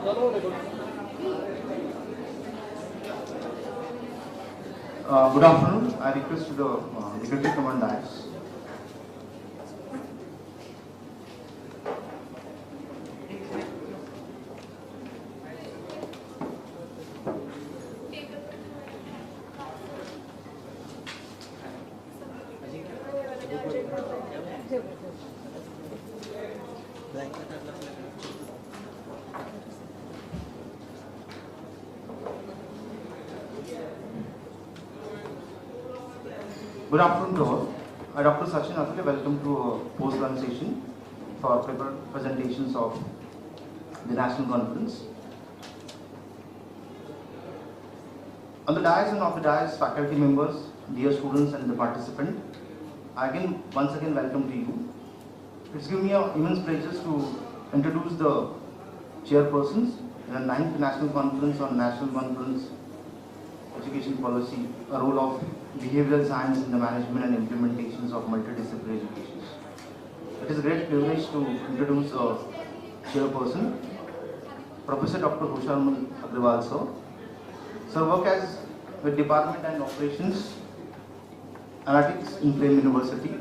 Good afternoon. I request to the Secretary Command Dice. Good afternoon to all. Dr. Sachin Athale, welcome to a post-lunch session for presentations of the National Conference. On the dais and off the dais, faculty members, dear students and the participant, once again welcome to you. It's given me an immense pleasure to introduce the chairpersons in the 9th National Conference on National Conference Education Policy, a role of behavioral science in the management and implementations of multidisciplinary education. It is a great privilege to introduce a chairperson, Professor Dr. Hushar Agrawal sir. Sir work as with Department and Operations Analytics in Flame University.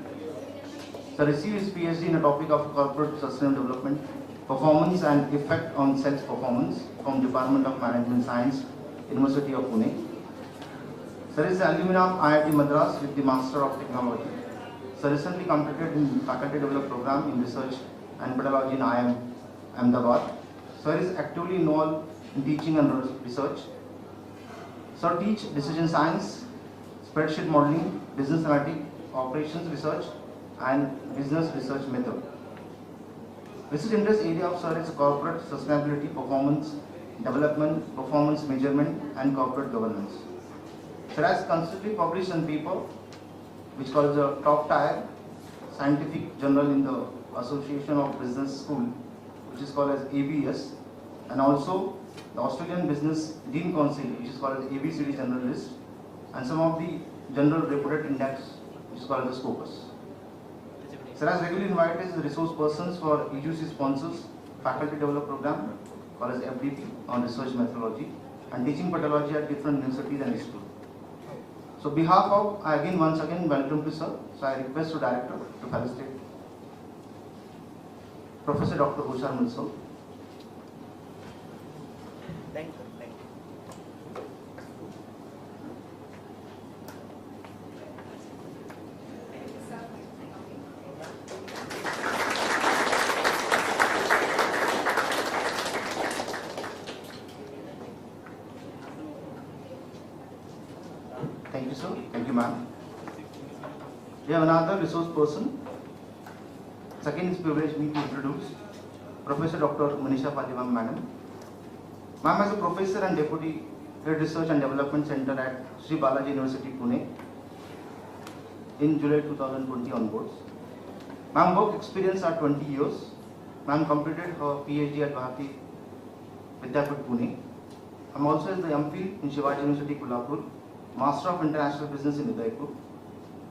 Sir received his PhD in a topic of corporate sustainable development, performance and effect on self-performance from Department of Management Science, University of Pune. Sir is the alumni of IIT Madras with the Master of Technology. Sir recently completed in Faculty Development Program in Research and Pedagogy in IIM Ahmedabad. Sir is actively involved in teaching and research. Sir teach decision science, spreadsheet modeling, business analytics, operations research and business research method. Research interest area of Sir is corporate sustainability, performance development, performance measurement and corporate governance. Sir has constantly published in paper which calls the top tier scientific journal in the Association of Business School, which is called as ABS, and also the Australian Business Dean Council, which is called as ABCD General List, and some of the general reported index, which is called as the Scopus. Sir has regularly invited as resource persons for EUC sponsors faculty development program called as FDP on research methodology and teaching pedagogy at different universities and schools. So behalf of, once again welcome to sir. So I request the director to felicitate Professor Dr. Hushar Agrawal. Thank you. Thank you. Thank you, sir. Thank you, ma'am. We have another resource person. Second, it's privilege me to introduce Professor Dr. Manisha Palivam, madam. Ma'am is a professor and deputy head research and development center at Sri Balaji University, Pune in July 2020 onwards. Ma'am work experience are 20 years. Ma'am completed her PhD at Bharati Vidyapit, Pune. I'm also as the MPhil in Shivajinagar University, Kolhapur. Master of International Business in Udaipur.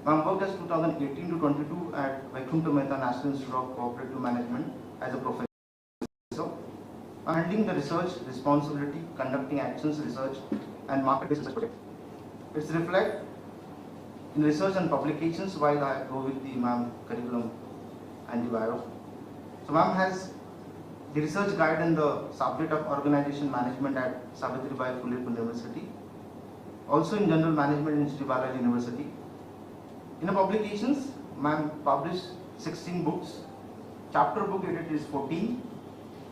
Ma'am worked as 2018 to 22 at Vaikuntha Mehta National Institute of Cooperative Management as a professor. Handling the research responsibility, conducting actions, research and market-based research project. It's reflect in research and publications while I go with the ma'am curriculum and the bio. So ma'am has the research guide and the subject of organization management at Savitribai Phule University. Also in general management in Sri Balaji University. In the publications, ma'am published 16 books. Chapter book edited is 14.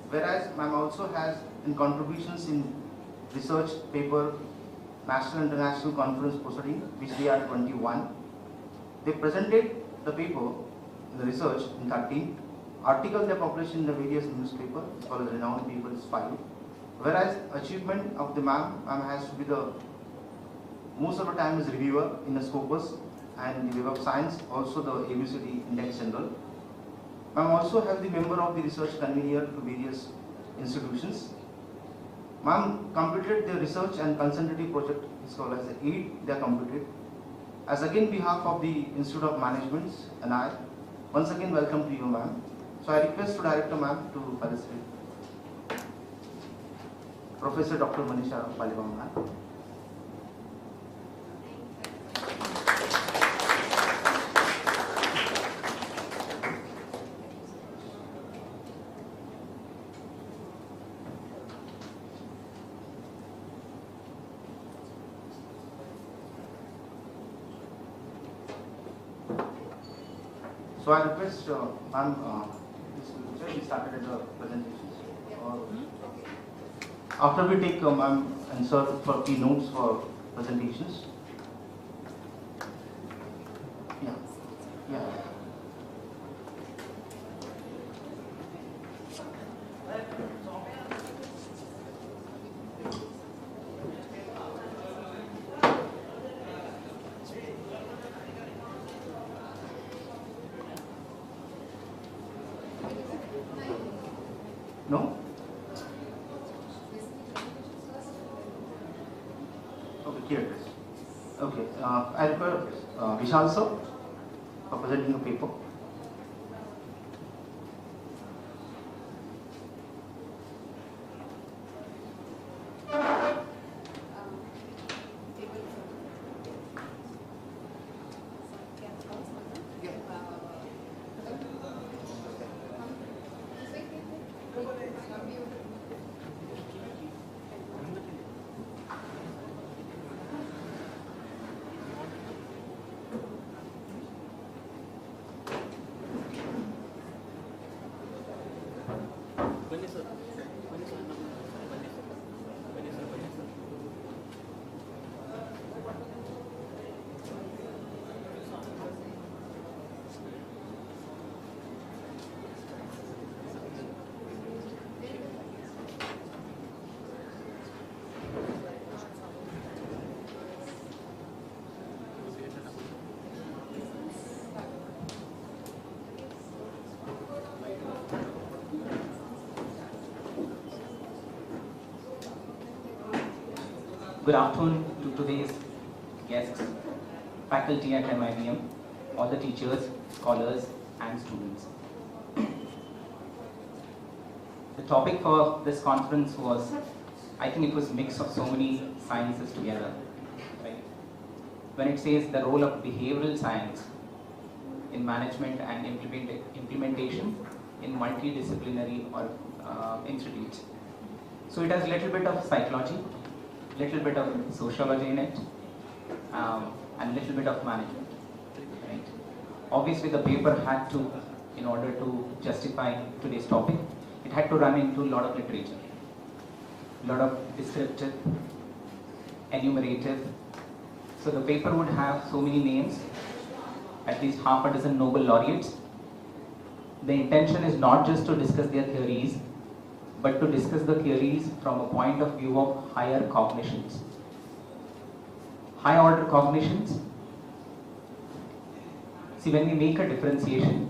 Whereas ma'am also has in contributions in research paper, national international conference proceeding, which they are 21. They presented the paper, the research in 13. Articles they published in the various newspapers, as well as renowned papers 5. Whereas achievement of the ma'am has to be the most of the time is reviewer in the Scopus and the Web of Science, also the ABCD Index General. Ma'am also have the member of the research convener to various institutions. Ma'am completed the research and consultative project is called as the AID, they are completed. As again behalf of the Institute of Management and I, once again welcome to you ma'am. So I request to Director ma'am to felicitate. Professor Dr. Manisha Palibam ma'am. So I request ma'am, we started the presentations. After we take ma'am and sir for keynotes for presentations. Yeah. Yeah. No? Okay, here it is. Okay, I require Vishal sir for presenting a paper. Good afternoon to today's guests, faculty at MIBM, all the teachers, scholars, and students. The topic for this conference was, I think it was a mix of so many sciences together. Right? When it says the role of behavioral science in management and implementation in multidisciplinary or institutes. So it has a little bit of psychology, little bit of sociology in it, and little bit of management. Right? Obviously, the paper had to, in order to justify today's topic, it had to run into a lot of literature, a lot of descriptive, enumerative. So the paper would have so many names, at least half a dozen Nobel laureates. The intention is not just to discuss their theories, but to discuss the theories from a point of view of higher cognitions. High order cognitions, see, when we make a differentiation,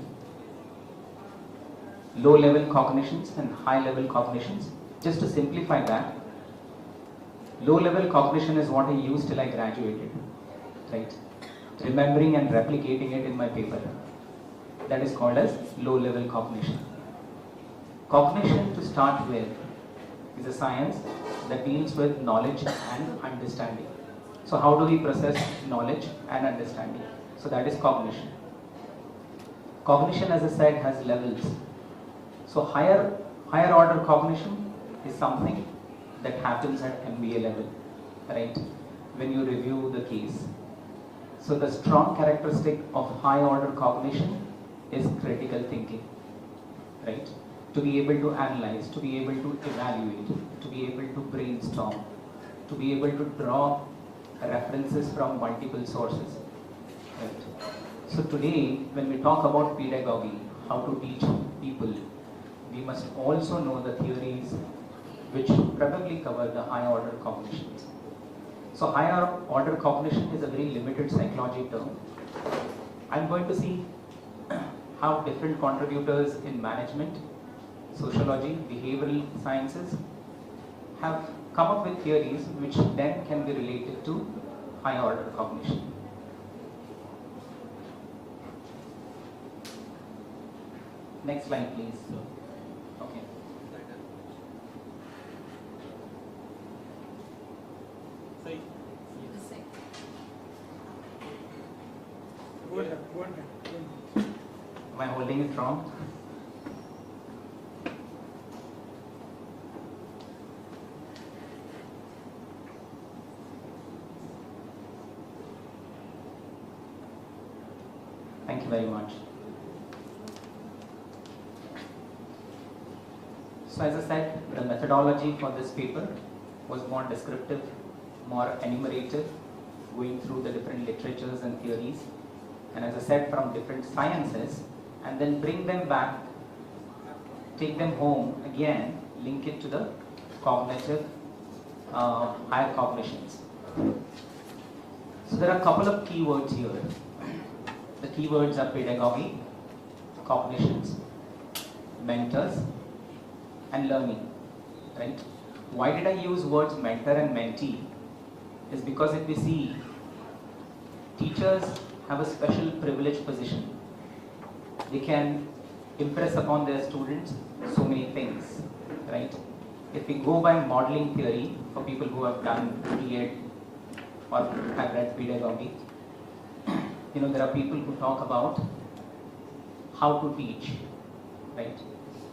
low level cognitions and high level cognitions, just to simplify that, low level cognition is what I used till I graduated, right? Remembering and replicating it in my paper. That is called as low level cognition. Cognition, to start with, is a science that deals with knowledge and understanding. So how do we process knowledge and understanding? So that is cognition. Cognition, as I said, has levels. So higher order cognition is something that happens at MBA level, right? When you review the case. So the strong characteristic of high order cognition is critical thinking, right? To be able to analyze, to be able to evaluate, to be able to brainstorm, to be able to draw references from multiple sources. Right? So today, when we talk about pedagogy, how to teach people, we must also know the theories which probably cover the high order cognitions. So higher order cognition is a very limited psychology term. I'm going to see how different contributors in management, sociology, behavioral sciences have come up with theories which then can be related to high order cognition. Next slide, please. Okay. Am I holding it wrong? Thank you very much. So as I said, the methodology for this paper was more descriptive, more enumerative, going through the different literatures and theories, and as I said, from different sciences, and then bring them back, take them home again, link it to the cognitive, higher cognitions. So there are a couple of keywords here. The keywords are pedagogy, cognitions, mentors, and learning, right? Why did I use words mentor and mentee? Is because if we see, teachers have a special privileged position. They can impress upon their students so many things, right? If we go by modeling theory, for people who have done B.Ed or have read pedagogy, there are people who talk about how to teach, right?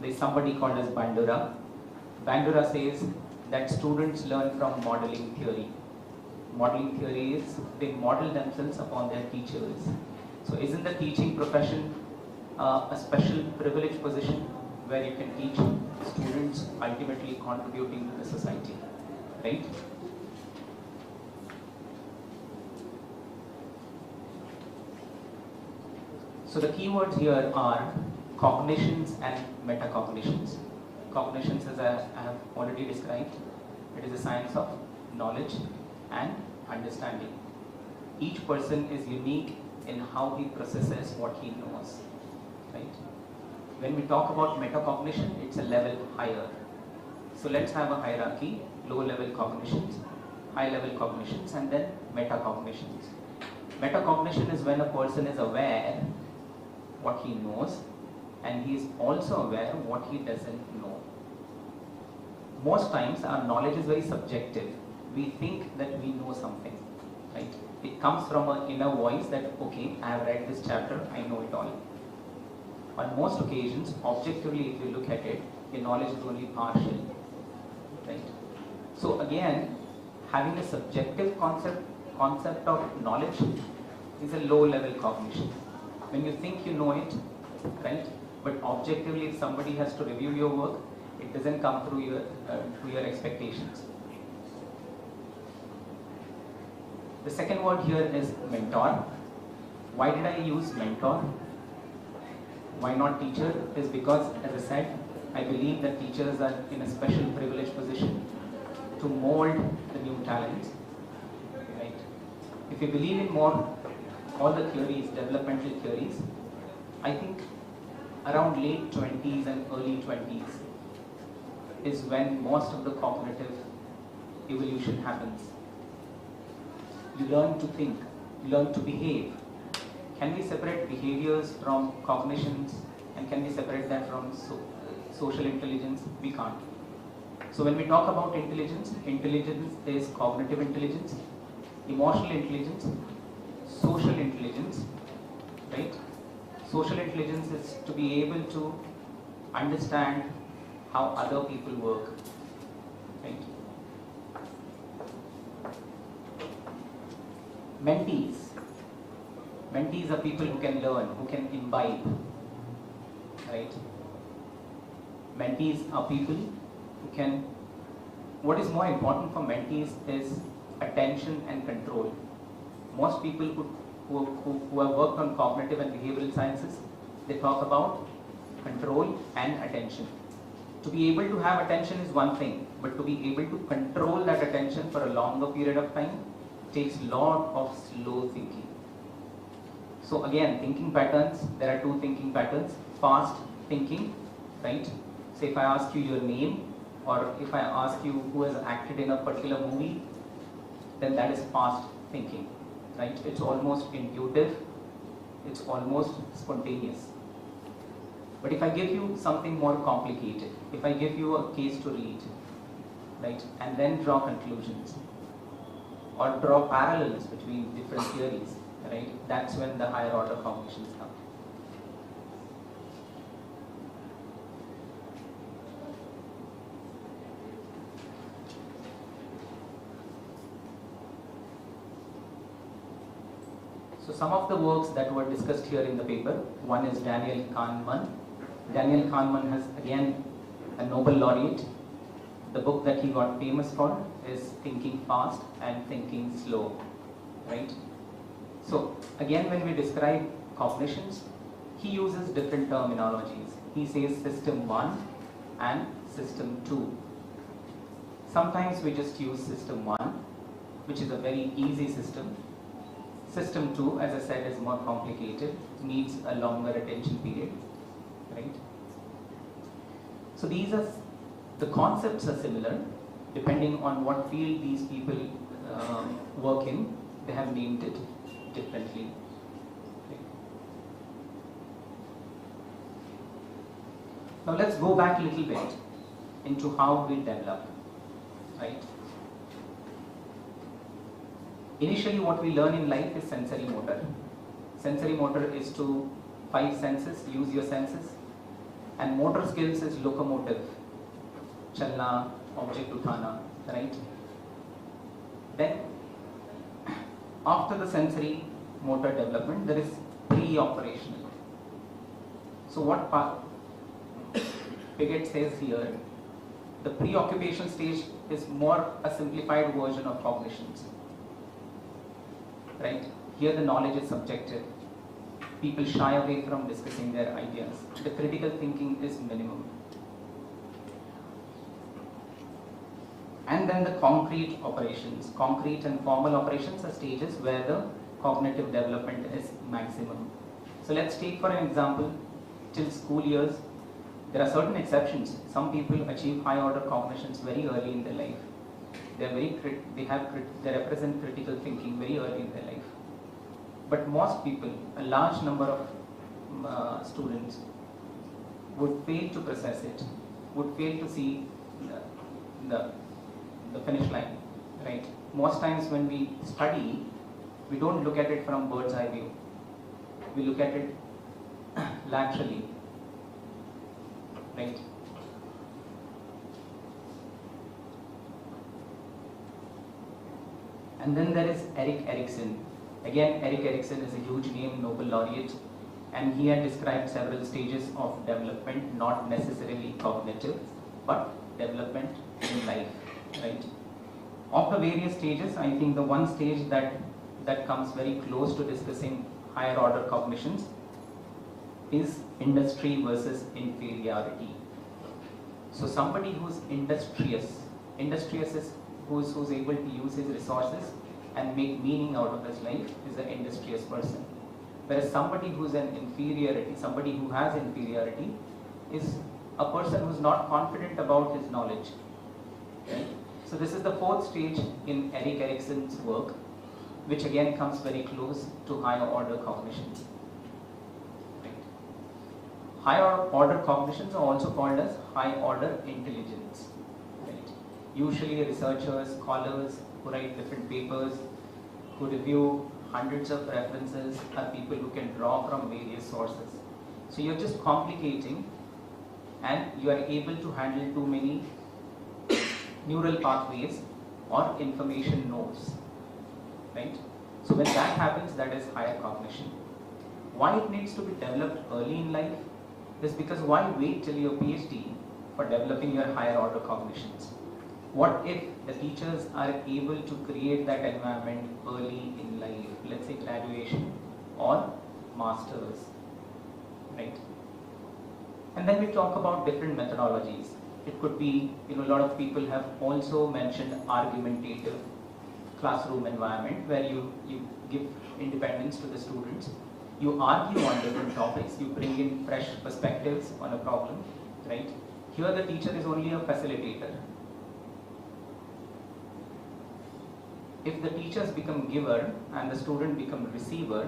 There's somebody called as Bandura. Bandura says that students learn from modeling theory. Modeling theory is they model themselves upon their teachers. So isn't the teaching profession a special privileged position where you can teach students ultimately contributing to the society, right? So the keywords here are cognitions and metacognitions. Cognitions, as I have already described, it is a science of knowledge and understanding. Each person is unique in how he processes what he knows, right? When we talk about metacognition, it's a level higher. So let's have a hierarchy: low-level cognitions, high-level cognitions, and then metacognitions. Metacognition is when a person is aware what he knows, and he is also aware of what he doesn't know. Most times our knowledge is very subjective. We think that we know something, right? It comes from an inner voice that, okay, I have read this chapter, I know it all. On most occasions, objectively, if you look at it, your knowledge is only partial, right? So again, having a subjective concept of knowledge is a low-level cognition. When you think you know it, right? But objectively, if somebody has to review your work, it doesn't come through your expectations. The second word here is mentor. Why did I use mentor? Why not teacher? Is because, as I said, I believe that teachers are in a special privileged position to mold the new talents, right? If you believe in all the theories, developmental theories, I think around late 20s and early 20s is when most of the cognitive evolution happens. You learn to think, you learn to behave. Can we separate behaviors from cognitions, and can we separate that from social intelligence? We can't. So when we talk about intelligence, intelligence is cognitive intelligence, emotional intelligence, social intelligence, right? Social intelligence is to be able to understand how other people work, right? Mentees. Mentees are people who can learn, who can imbibe, right? Mentees are people who can, what is more important for mentees is attention and control. Most people who have worked on cognitive and behavioral sciences, they talk about control and attention. To be able to have attention is one thing, but to be able to control that attention for a longer period of time takes a lot of slow thinking. So again, thinking patterns, there are two thinking patterns. Fast thinking, right? Say if I ask you your name, or if I ask you who has acted in a particular movie, then that is fast thinking, right? It's almost intuitive, it's almost spontaneous. But if I give you something more complicated, if I give you a case to read, right, and then draw conclusions, or draw parallels between different theories, right? That's when the higher order cognitions come. So some of the works that were discussed here in the paper, one is Daniel Kahneman. Daniel Kahneman has again a Nobel laureate. The book that he got famous for is Thinking Fast and Thinking Slow, right? So again, when we describe cognitions, he uses different terminologies. He says system 1 and system 2. Sometimes we just use system 1, which is a very easy system. System 2, as I said, is more complicated, needs a longer attention period, right? So these are, the concepts are similar, depending on what field these people work in, they have named it differently. Now let's go back a little bit into how we develop, right? Initially what we learn in life is sensory motor. Sensory motor is to 5 senses, use your senses, and motor skills is locomotive, chalna, object uthana, right? Then after the sensory motor development, there is pre-operational. So what Piaget says here, the preoccupation stage is more a simplified version of cognitions, right? Here the knowledge is subjective. People shy away from discussing their ideas. The critical thinking is minimum. And then the concrete operations. Concrete and formal operations are stages where the cognitive development is maximum. So let's take for an example, till school years, there are certain exceptions. Some people achieve high order cognitions very early in their life. They represent critical thinking very early in their life. But most people, a large number of students, would fail to process it, would fail to see the finish line, right? Most times when we study, we don't look at it from bird's eye view. We look at it laterally, right? And then there is Erik Erikson. Again, Erik Erikson is a huge name, Nobel laureate, and he had described several stages of development, not necessarily cognitive, but development in life, right? Of the various stages, I think the one stage that comes very close to discussing higher order cognitions is industry versus inferiority. So somebody who's industrious is who's able to use his resources and make meaning out of his life is an industrious person. Whereas somebody who's an inferiority, somebody who has inferiority, is a person who's not confident about his knowledge. Right? So this is the fourth stage in Erik Erikson's work, which again comes very close to higher order cognitions. Right? Higher order cognitions are also called as high order intelligence. Right? Usually researchers, scholars who write different papers, who review hundreds of references, are people who can draw from various sources. So you're just complicating and you are able to handle too many neural pathways or information nodes, right? So when that happens, that is higher cognition. Why it needs to be developed early in life is because why wait till your PhD for developing your higher order cognitions? What if the teachers are able to create that environment early in life, let's say graduation or masters, right? And then we talk about different methodologies. It could be, a lot of people have also mentioned argumentative classroom environment where you give independence to the students. You argue on different topics, you bring in fresh perspectives on a problem, right? Here the teacher is only a facilitator. If the teachers become giver and the student become receiver,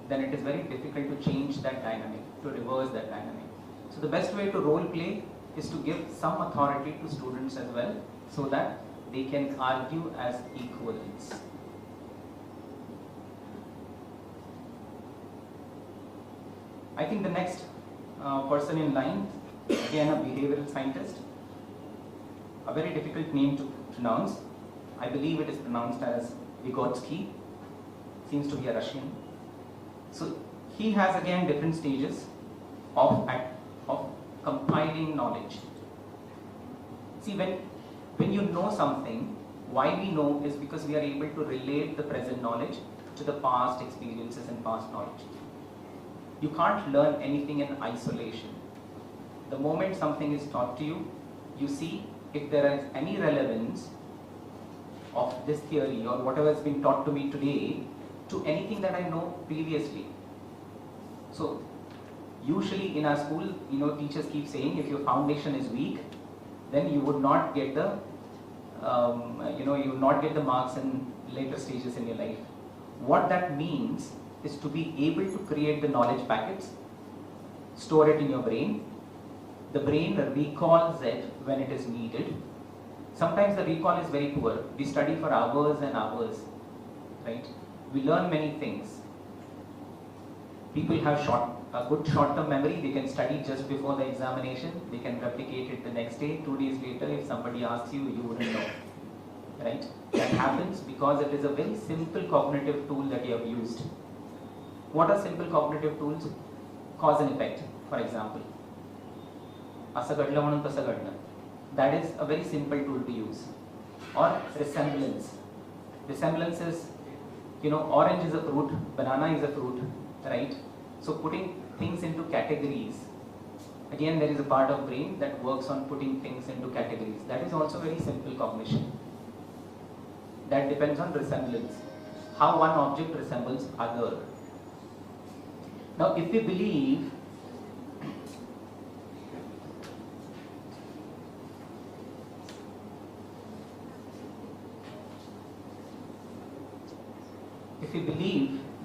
then it is very difficult to change that dynamic, to reverse that dynamic. So the best way to role play is to give some authority to students as well, so that they can argue as equals. I think the next person in line, again a behavioral scientist, a very difficult name to pronounce. I believe it is pronounced as Vygotsky, seems to be a Russian. So he has again different stages of compiling knowledge. See, when you know something, why we know is because we are able to relate the present knowledge to the past experiences and past knowledge. You can't learn anything in isolation. The moment something is taught to you, you see if there is any relevance of this theory or whatever has been taught to me today to anything that I know previously. So usually in our school, teachers keep saying if your foundation is weak, then you would not get the you would not get the marks in later stages in your life. What that means is to be able to create the knowledge packets, store it in your brain. The brain recalls it when it is needed. Sometimes the recall is very poor. We study for hours and hours, right? We learn many things. People have a good short-term memory. They can study just before the examination. They can replicate it the next day. 2 days later, if somebody asks you, you wouldn't know, right? That happens because it is a very simple cognitive tool that you have used. What are simple cognitive tools? Cause and effect, for example. Asa घडलं म्हणून तसं घडणं. That is a very simple tool to use. Or resemblance. Resemblance is, orange is a fruit, banana is a fruit, right? So putting things into categories. Again, there is a part of brain that works on putting things into categories. That is also very simple cognition. That depends on resemblance. How one object resembles other. Now, if we believe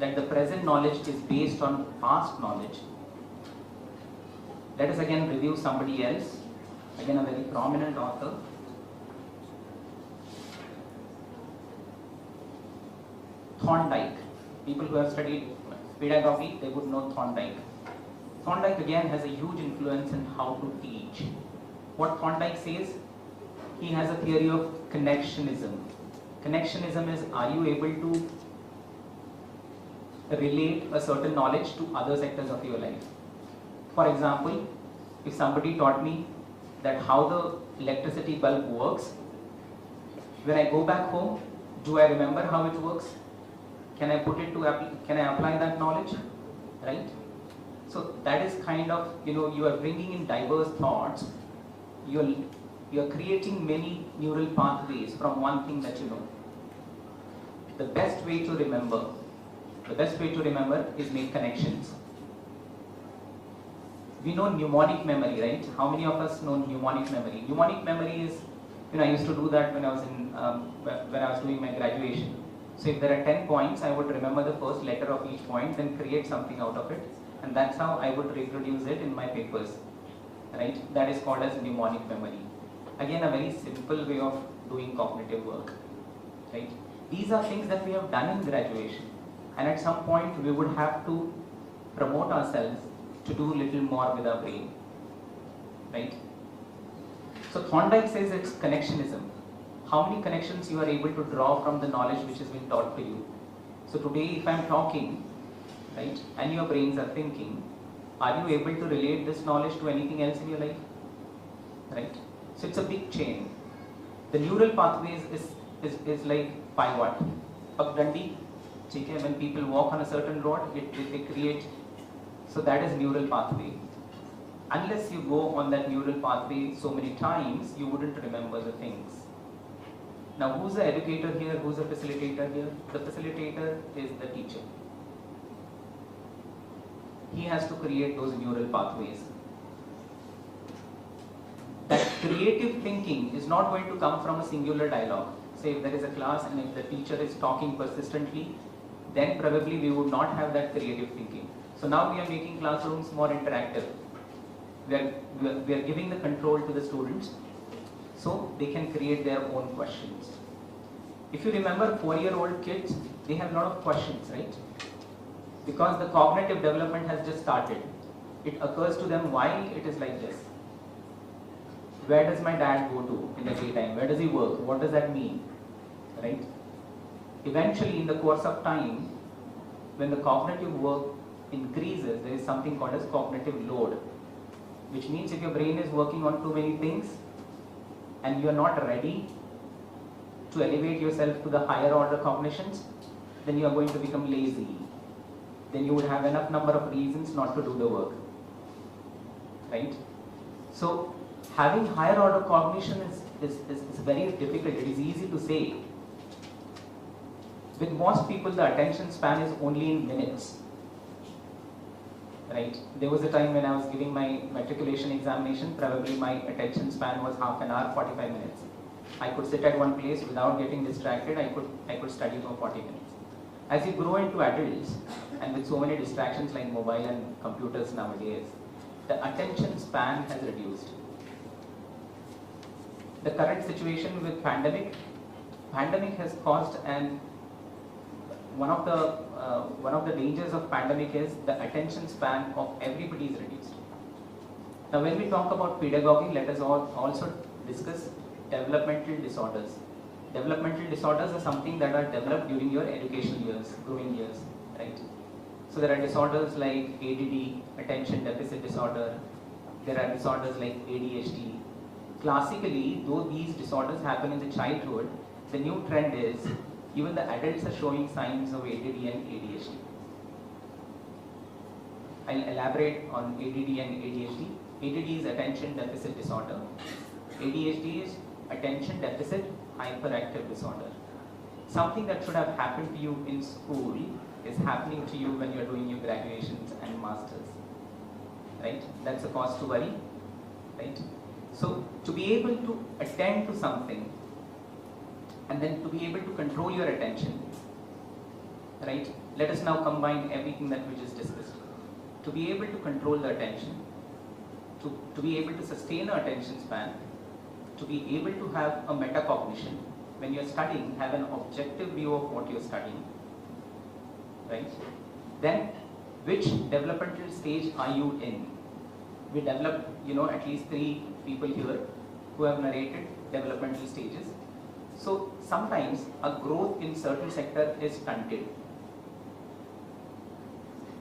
that the present knowledge is based on past knowledge, let us again review somebody else, again a very prominent author. Thorndike. People who have studied pedagogy, they would know Thorndike. Thorndike again has a huge influence in how to teach. What Thorndike says, he has a theory of connectionism. Connectionism is, are you able to relate a certain knowledge to other sectors of your life? For example, if somebody taught me that how the electricity bulb works, when I go back home, do I remember how it works? Can I apply that knowledge, right? So that is kind of, you are bringing in diverse thoughts. You're creating many neural pathways from one thing that you know. The best way to remember is make connections. We know mnemonic memory, right? How many of us know mnemonic memory? Mnemonic memory is, I used to do that when I was doing my graduation. So if there are 10 points, I would remember the first letter of each point, then create something out of it, and that's how I would reproduce it in my papers, right? That is called as mnemonic memory. Again, a very simple way of doing cognitive work, right? These are things that we have done in graduation, and at some point we would have to promote ourselves to do a little more with our brain, right? So Thorndike says it's connectionism. How many connections you are able to draw from the knowledge which has been taught to you. So today if I am talking, right, and your brains are thinking, are you able to relate this knowledge to anything else in your life, right? So it's a big chain. The neural pathways is like pivot. Pagdandi, when people walk on a certain road, they create, so that is neural pathway. Unless you go on that neural pathway so many times, you wouldn't remember the things. Now, who's the educator here? Who's the facilitator here? The facilitator is the teacher. He has to create those neural pathways. That creative thinking is not going to come from a singular dialogue. Say if there is a class and if the teacher is talking persistently, then probably we would not have that creative thinking. So now we are making classrooms more interactive. We are giving the control to the students so they can create their own questions. If you remember 4-year-old kids, they have a lot of questions, right? Because the cognitive development has just started. it occurs to them why it is like this. Where does my dad go to in the daytime? Where does he work? What does that mean? Right? Eventually, in the course of time, when the cognitive work increases, there is something called as cognitive load, which means if your brain is working on too many things and you are not ready to elevate yourself to the higher order cognitions, then you are going to become lazy. Then you would have enough number of reasons not to do the work. Right? So, having higher order cognition is very difficult. It is easy to say. With most people, the attention span is only in minutes. Right? There was a time when I was giving my matriculation examination, probably my attention span was half an hour, 45 minutes. I could sit at one place without getting distracted. I could study for 40 minutes. As you grow into adults, and with so many distractions like mobile and computers nowadays, the attention span has reduced. The current situation with pandemic has caused one of the dangers of pandemic is the attention span of everybody is reduced. Now, when we talk about pedagogy, let us also discuss developmental disorders. Developmental disorders are something that are developed during your educational years, growing years, right? So there are disorders like ADD, attention deficit disorder. There are disorders like ADHD. Classically, though these disorders happen in the childhood, the new trend is even the adults are showing signs of ADD and ADHD. I'll elaborate on ADD and ADHD. ADD is attention deficit disorder. ADHD is attention deficit hyperactive disorder. Something that should have happened to you in school is happening to you when you're doing your graduations and masters. Right? That's a cause to worry. Right? So, to be able to attend to something and then to be able to control your attention, right? Let us now combine everything that we just discussed. To be able to control the attention, to be able to sustain our attention span, to be able to have a metacognition. When you're studying, have an objective view of what you're studying, right? Then, which developmental stage are you in? We developed, at least 3 people here who have narrated developmental stages. So, sometimes a growth in certain sector is stunted.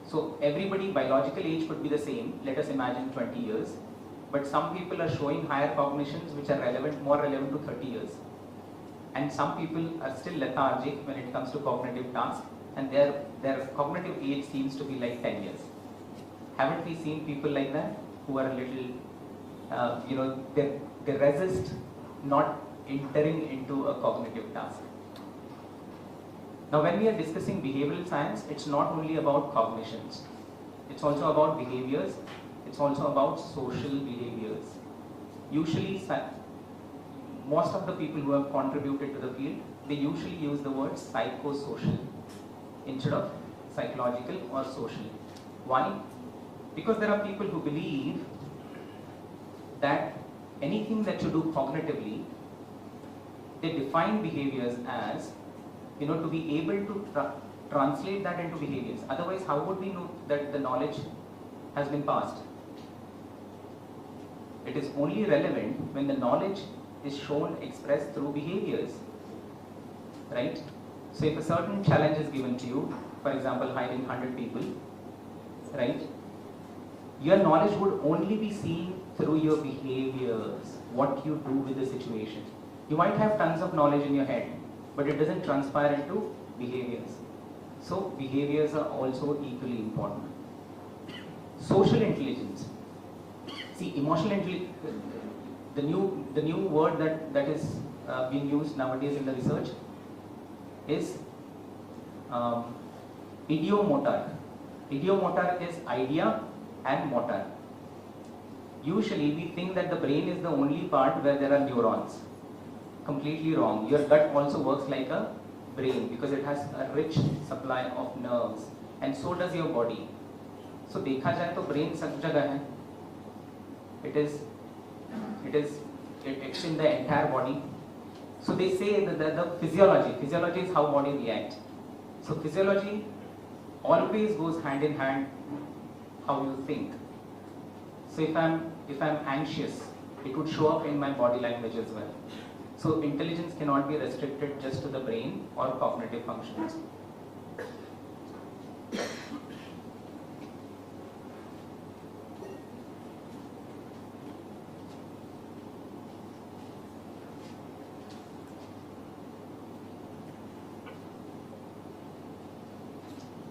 So, everybody biological age could be the same, let us imagine 20 years, but some people are showing higher cognitions which are more relevant to 30 years. And some people are still lethargic when it comes to cognitive tasks, and their cognitive age seems to be like 10 years. Haven't we seen people like that who are a little, they resist not entering into a cognitive task. Now, when we are discussing behavioral science, it's not only about cognitions. It's also about behaviors. It's also about social behaviors. Usually, most of the people who have contributed to the field, they usually use the word psychosocial instead of psychological or social. Why? Because there are people who believe that anything that you do cognitively, they define behaviors as, to be able to translate that into behaviors. Otherwise, how would we know that the knowledge has been passed? It is only relevant when the knowledge is shown, expressed through behaviors, right? So if a certain challenge is given to you, for example, hiring 100 people, right? Your knowledge would only be seen through your behaviors, what you do with the situation. You might have tons of knowledge in your head, but it doesn't transpire into behaviors. So behaviors are also equally important. Social intelligence. See, emotional intelligence, the new word that is being used nowadays in the research is idiomotor. Idiomotor is idea and motor. Usually we think that the brain is the only part where there are neurons. Completely wrong. Your gut also works like a brain because it has a rich supply of nerves, and so does your body. So देखा जाए तो brain सब जगह है. It's in the entire body. So they say that the physiology is how body reacts. So physiology always goes hand in hand how you think. So if I'm anxious, it would show up in my body language as well. So intelligence cannot be restricted just to the brain or cognitive functions.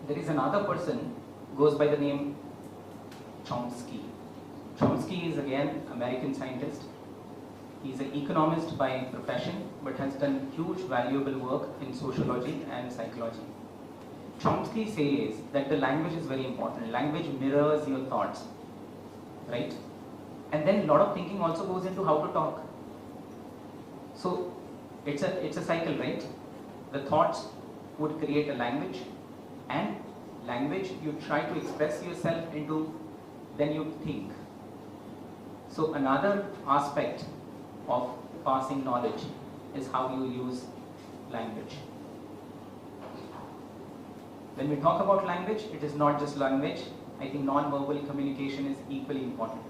There is another person, goes by the name Chomsky. Chomsky is again American scientist. He's an economist by profession, but has done huge valuable work in sociology and psychology. Chomsky says that the language is very important. Language mirrors your thoughts, right? And then a lot of thinking also goes into how to talk. So it's a cycle, right? The thoughts would create a language, and language you try to express yourself into, then you think. So another aspect of passing knowledge is how you use language. When we talk about language, it is not just language. I think non-verbal communication is equally important.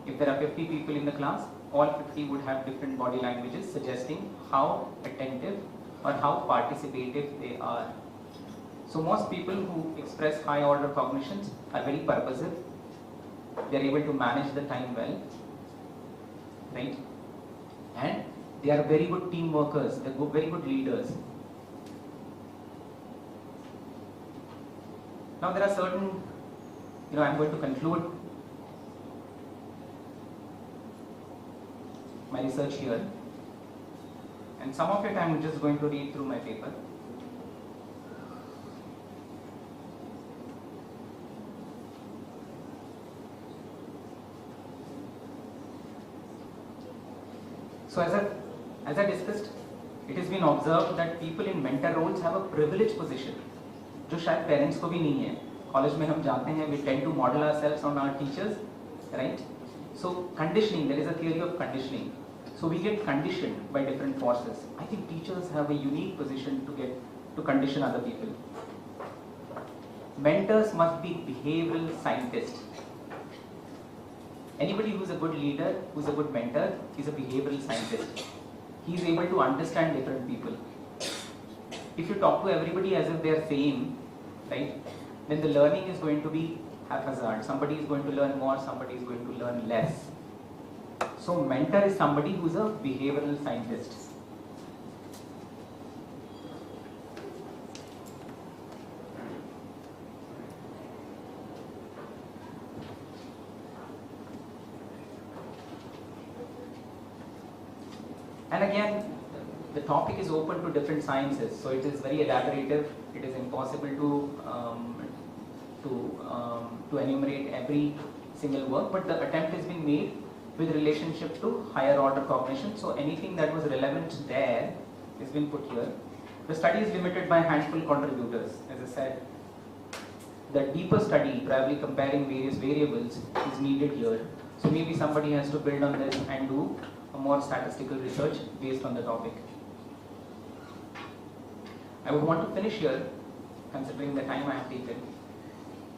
If there are 50 people in the class, all 50 would have different body languages suggesting how attentive or how participative they are. So most people who express high order cognitions are very purposive. They are able to manage the time well, right? And they are very good team workers, they are very good leaders. Now there are certain, I'm going to conclude my research here. And some of it I'm just going to read through my paper. So as I discussed, it has been observed that people in mentor roles have a privileged position, जो शायद parents को भी नहीं है. College में हम जाते हैं, we tend to model ourselves on our teachers, right? So conditioning, there is a theory of conditioning. So we get conditioned by different forces. I think teachers have a unique position to condition other people. Mentors must be behavioral scientists. Anybody who's a good leader, who's a good mentor, is a behavioral scientist. He is able to understand different people. If you talk to everybody as if they are same, right, then the learning is going to be haphazard. Somebody is going to learn more, somebody is going to learn less. So mentor is somebody who's a behavioral scientist. And again, the topic is open to different sciences, so it is very elaborative. It is impossible to enumerate every single work, but the attempt has been made with relationship to higher order cognition. So anything that was relevant there has been put here. The study is limited by a handful of contributors. As I said, the deeper study, probably comparing various variables, is needed here. So maybe somebody has to build on this and do a more statistical research based on the topic. I would want to finish here, considering the time I have taken.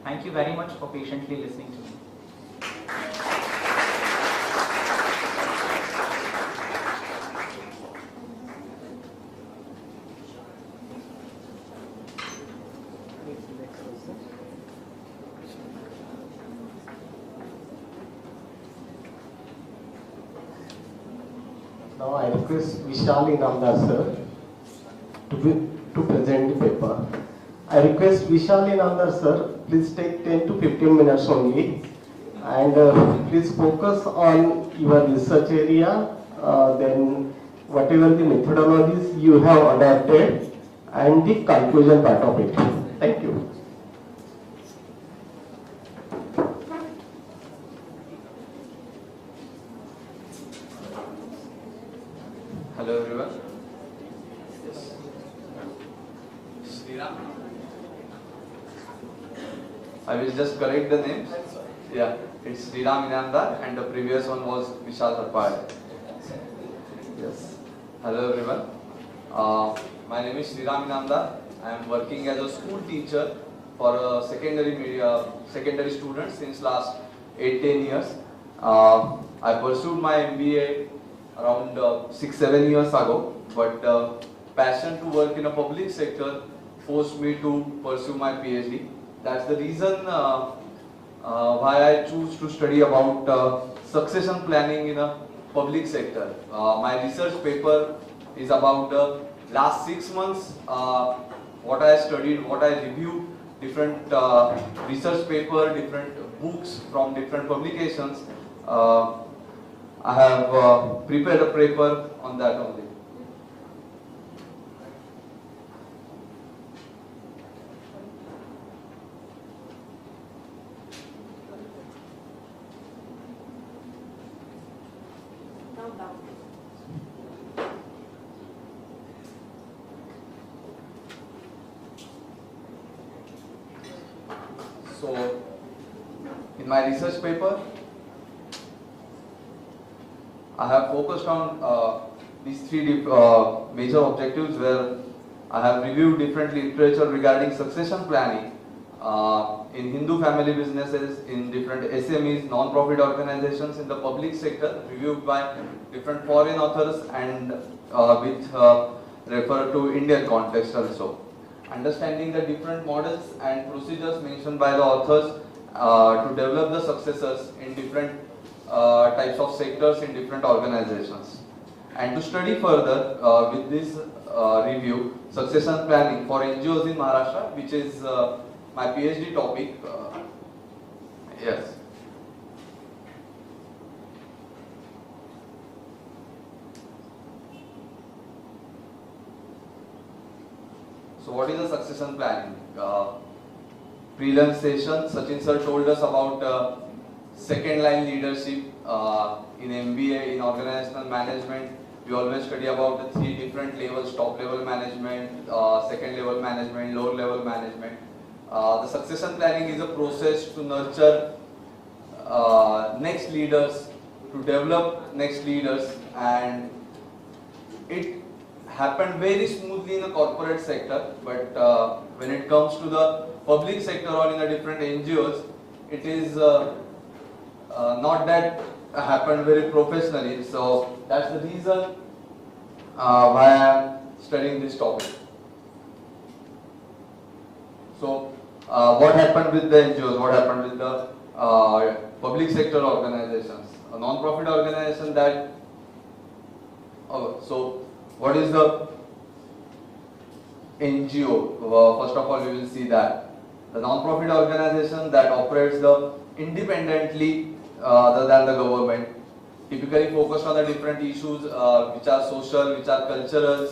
Thank you very much for patiently listening to me. Now I request Vishal Inamdar sir to present the paper. I request Vishal Inamdar sir, please take 10 to 15 minutes only, and please focus on your research area, then whatever the methodologies you have adapted, and the conclusion part of it. Thank you. Hello everyone. Yes. Sriram. I will just correct the names. Yeah, it's Sriram Inamdar and the previous one was Vishal Harpade. Yes. Hello everyone. My name is Sriram Inamdar. I am working as a school teacher for secondary students since last 8-10 years. I pursued my MBA around 6-7 years ago, but passion to work in a public sector forced me to pursue my PhD. That's the reason why I choose to study about succession planning in a public sector. My research paper is about the last 6 months, what I studied, what I reviewed, different research paper, different books from different publications. I have prepared a paper on that only. Now down. So, in my research paper, I have focused on these three major objectives where I have reviewed different literature regarding succession planning in Hindu family businesses, in different SMEs, non-profit organizations, in the public sector, reviewed by different foreign authors and with refer to Indian context also. Understanding the different models and procedures mentioned by the authors to develop the successors in different types of sectors in different organizations. And to study further with this review, succession planning for NGOs in Maharashtra, which is my PhD topic. Yes. So what is the succession planning? Prelim session, Sachin sir told us about second line leadership in MBA, in organizational management. We always study about the 3 different levels: top level management, second level management, lower level management. The succession planning is a process to nurture next leaders, to develop next leaders, and it happened very smoothly in the corporate sector, but when it comes to the public sector or in the different NGOs, it is not that happened very professionally. So that's the reason why I am studying this topic. So what happened with the NGOs? What happened with the public sector organizations? A non-profit organization that. So what is the NGO? First of all, we will see that the non-profit organization that operates independently other than the government, typically focused on the different issues which are social, which are cultural,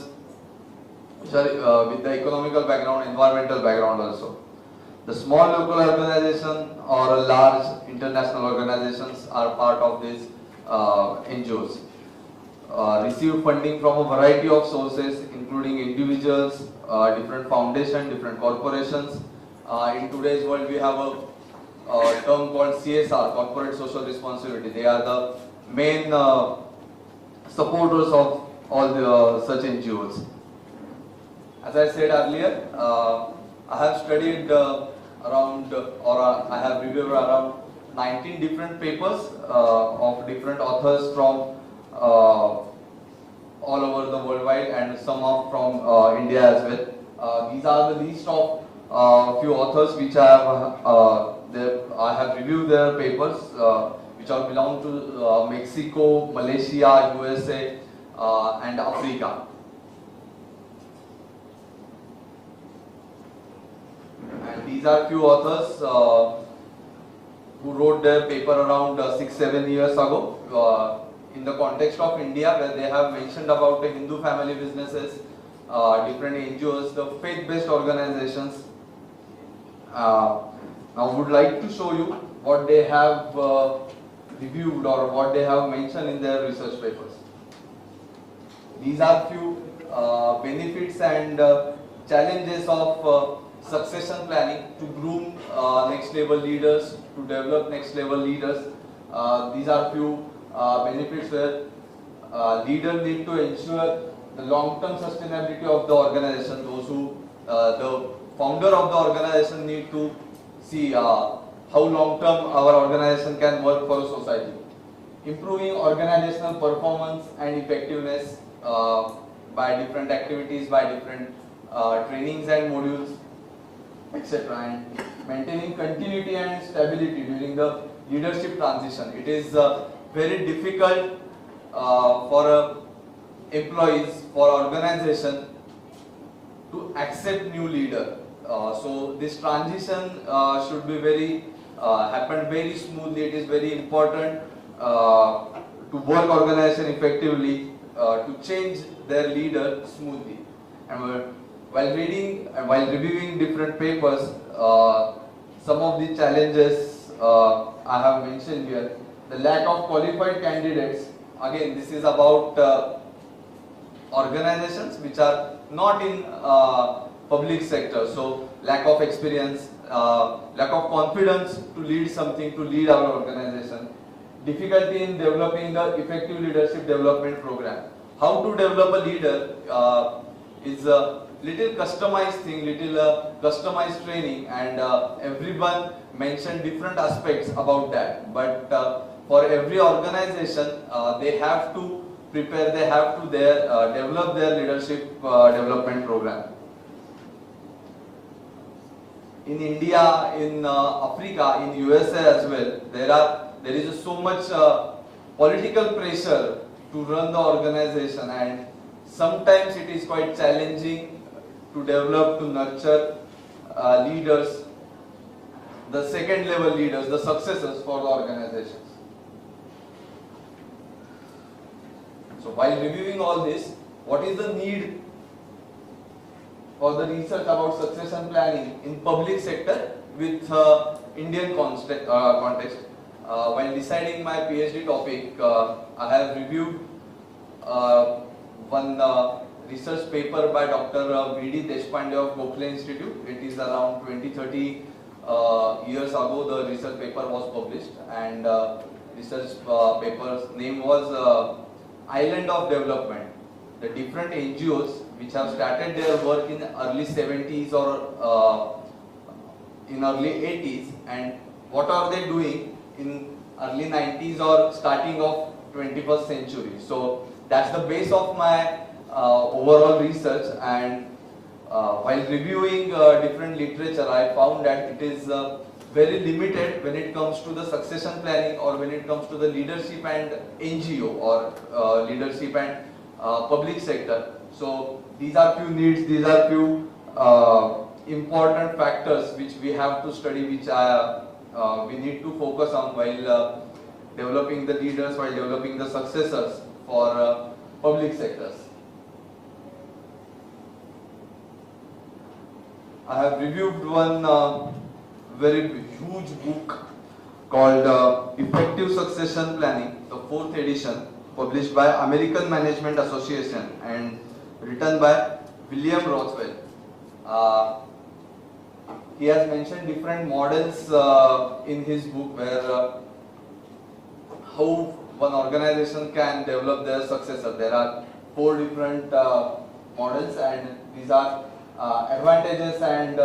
which are with the economical background, environmental background also. The small local organization or large international organizations are part of these NGOs. Receive funding from a variety of sources, including individuals, different foundations, different corporations. In today's world, we have a term called CSR, corporate social responsibility. They are the main supporters of all the such NGOs. As I said earlier, I have studied I have reviewed around 19 different papers of different authors from all over the worldwide, and some are from India as well. These are the list of few authors which I have reviewed their papers, which all belong to Mexico, Malaysia, USA, and Africa. And these are few authors who wrote their paper around 6-7 years ago in the context of India, where they have mentioned about the Hindu family businesses, different NGOs, the faith-based organizations. Now I would like to show you what they have reviewed or what they have mentioned in their research papers. These are few benefits and challenges of succession planning to groom next level leaders, to develop next level leaders. These are few benefits where leaders need to ensure the long-term sustainability of the organization. Those who, the founder of the organization need to see how how long term our organization can work for a society. Improving organizational performance and effectiveness by different activities, by different trainings and modules, etc. And maintaining continuity and stability during the leadership transition. It is very difficult for employees, for organization to accept new leader. So this transition should be happen very smoothly. It is very important to work organization effectively, to change their leader smoothly. And while reading and while reviewing different papers, some of the challenges I have mentioned here. The lack of qualified candidates. Again, this is about organizations which are not in public sector. So lack of experience, lack of confidence to lead something, to lead our organization. Difficulty in developing the effective leadership development program. How to develop a leader is a little customized thing, little customized training, and everyone mentioned different aspects about that. But for every organization, they have to prepare, they have to develop their leadership development program. In India, in Africa, in USA as well, there is so much political pressure to run the organization, and sometimes it is quite challenging to develop, to nurture leaders, the second level leaders, the successors for the organizations. So while reviewing all this, what is the need for the research about succession planning in public sector with Indian context? While deciding my PhD topic, I have reviewed one research paper by Dr. V.D. Deshpande of Gokhale Institute. It is around 20-30 years ago the research paper was published, and research paper's name was Island of Development. The different NGOs which have started their work in early 70s or in early 80s, and what are they doing in early 90s or starting of 21st century. So that's the base of my overall research, and while reviewing different literature, I found that it is very limited when it comes to the succession planning, or when it comes to the leadership and NGO, or leadership and public sector. So these are few needs, these are few important factors which we have to study, which we need to focus on while developing the leaders, while developing the successors for public sectors. I have reviewed one very huge book called Effective Succession Planning, the 4th edition, published by American Management Association and written by William Rothwell. He has mentioned different models in his book where how one organization can develop their successor. There are 4 different models, and these are advantages and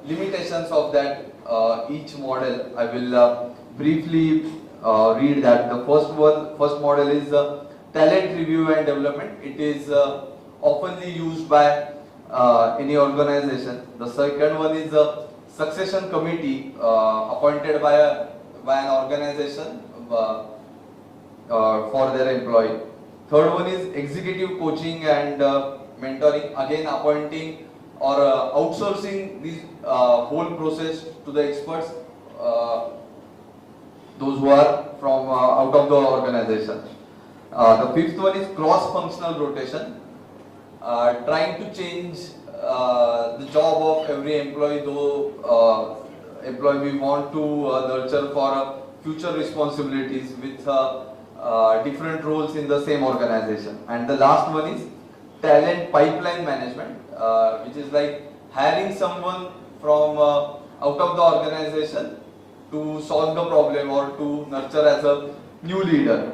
limitations of that each model. I will briefly read that. The first model is talent review and development. It is oftenly used by any organization. The second one is a succession committee appointed by an organization for their employee. Third one is executive coaching and mentoring, again appointing or outsourcing this whole process to the experts, those who are from out of the organization. The fifth one is cross-functional rotation, trying to change the job of every employee, though employee we want to nurture for future responsibilities with different roles in the same organization. And the last one is talent pipeline management, which is like hiring someone from out of the organization to solve the problem or to nurture as a new leader.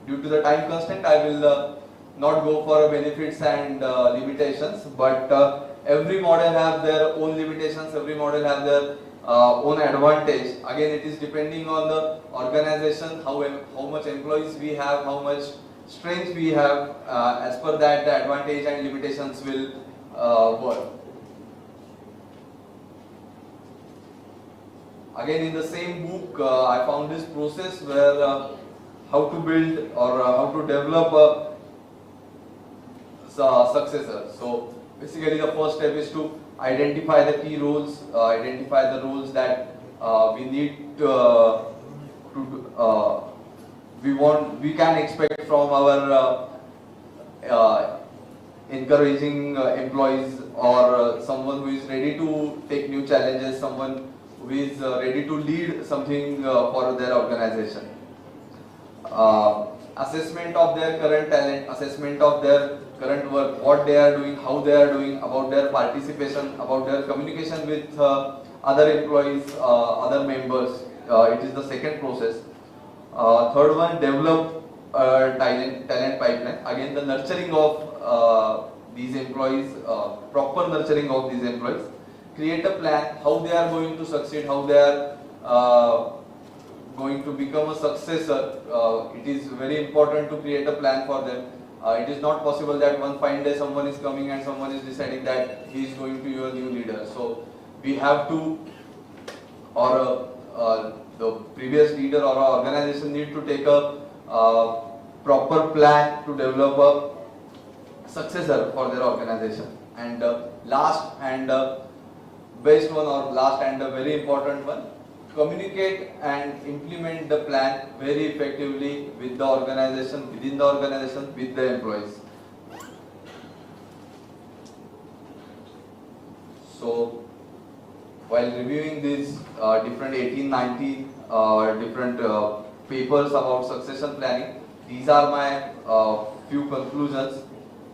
Due to the time constraint, I will not go for benefits and limitations, but every model have their own limitations, every model have their own advantage. Again, it is depending on the organization, how much employees we have, how much strength we have. As per that, the advantage and limitations will work. Again, in the same book, I found this process where how to build or how to develop a successor. So basically, the first step is to identify the key roles, identify the roles that we need we can expect from our encouraging employees, or someone who is ready to take new challenges, someone who is ready to lead something for their organization. Assessment of their current talent, assessment of their current work, what they are doing, how they are doing, about their participation, about their communication with other employees, other members. It is the second process. Third one, develop talent pipeline. Again, the nurturing of these employees, proper nurturing of these employees. Create a plan, how they are going to succeed, how they are going to become a successor. It is very important to create a plan for them. It is not possible that one fine day someone is coming and someone is deciding that he is going to be your new leader. So we have to, or the previous leader or our organization need to take a proper plan to develop a successor for their organization. And last and best one, or last and a very important one, communicate and implement the plan very effectively with the organization, within the organization, with the employees. So, while reviewing these different 18, 19 different papers about succession planning, these are my few conclusions.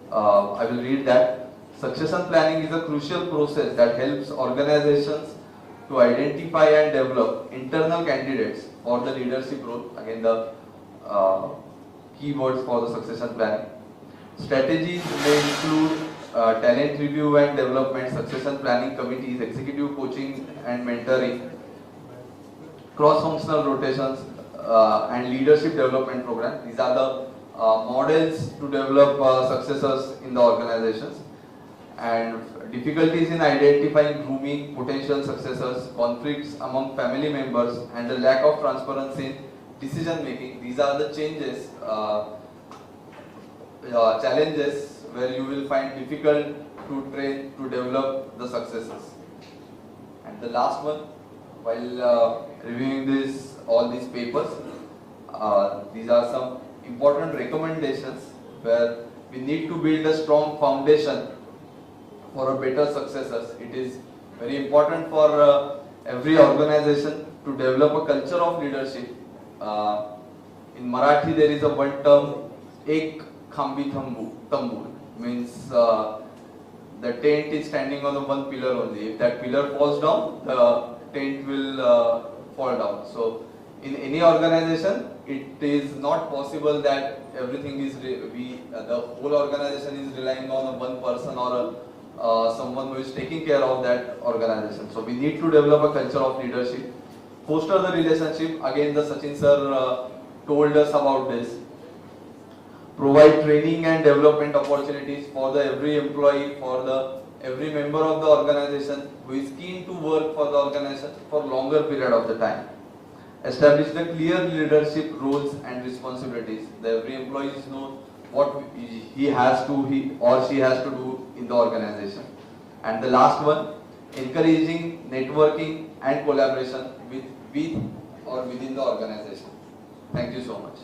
I will read that. Succession planning is a crucial process that helps organizations to identify and develop internal candidates for the leadership role. Again, the keywords for the succession planning. Strategies may include talent review and development, succession planning committees, executive coaching and mentoring, cross-functional rotations, and leadership development program. These are the models to develop successors in the organizations. And difficulties in identifying grooming potential successors, conflicts among family members, and the lack of transparency in decision making. These are the changes, challenges where you will find difficult to train, to develop the successors. And the last one, while reviewing all these papers, these are some important recommendations where we need to build a strong foundation for a better successors. It is very important for every organization to develop a culture of leadership. In Marathi there is a one term, ek khambi tambu, means the tent is standing on the one pillar only. If that pillar falls down, the tent will fall down. So in any organization, it is not possible that everything is, the whole organization is relying on one person or someone who is taking care of that organization. So we need to develop a culture of leadership, foster the relationship. Again, the Sachin sir told us about this. Provide training and development opportunities for the every employee, for the every member of the organization who is keen to work for the organization for longer period of the time. Establish the clear leadership roles and responsibilities. The every employee knows what he or she has to do in the organization. And the last one, encouraging networking and collaboration with or within the organization. Thank you so much.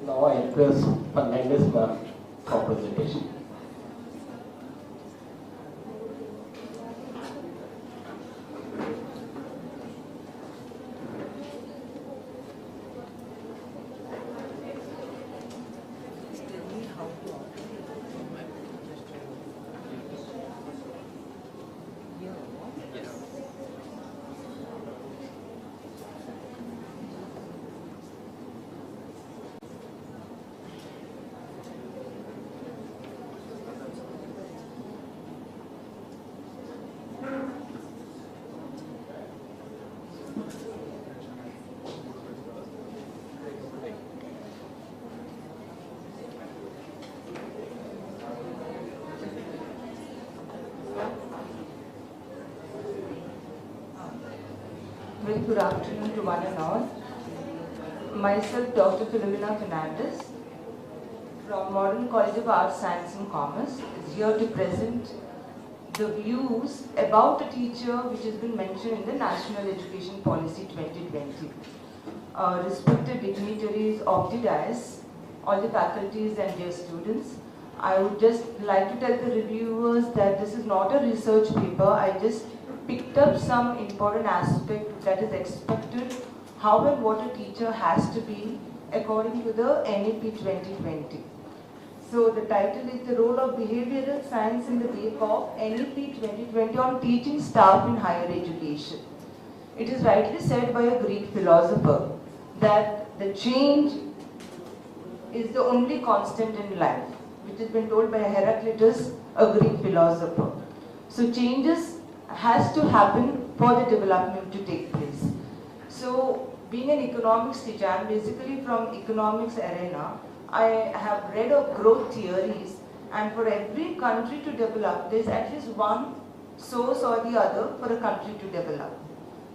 Now I request Fernandez ma'am for presentation. Very good afternoon to one and all. Myself, Dr. Philomena Fernandez, from Modern College of Arts, Science and Commerce, is here to present the views about the teacher which has been mentioned in the National Education Policy 2020. Respected dignitaries of the dais, all the faculties and dear students, I would just like to tell the reviewers that this is not a research paper. I just picked up some important aspect that is expected, how and what a teacher has to be according to the NEP 2020. So the title is The Role of Behavioral Science in the Wake of NEP 2020 on Teaching Staff in Higher Education. It is rightly said by a Greek philosopher that the change is the only constant in life, which has been told by Heraclitus, a Greek philosopher. So changes has to happen for the development to take place. So being an economics teacher, I'm basically from economics arena. I have read of growth theories, and for every country to develop, there's at least one source or the other for a country to develop.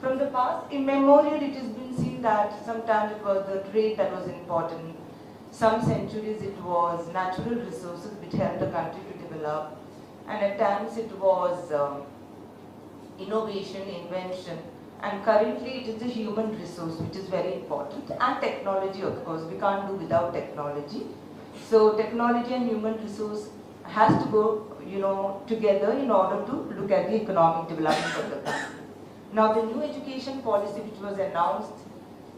From the past immemorial, it has been seen that sometimes it was the trade that was important. Some centuries it was natural resources which helped the country to develop, and at times it was innovation, invention, and currently it is the human resource which is very important, and technology, of course. We can't do without technology. So technology and human resource has to go, together in order to look at the economic development of the country. Now the new education policy which was announced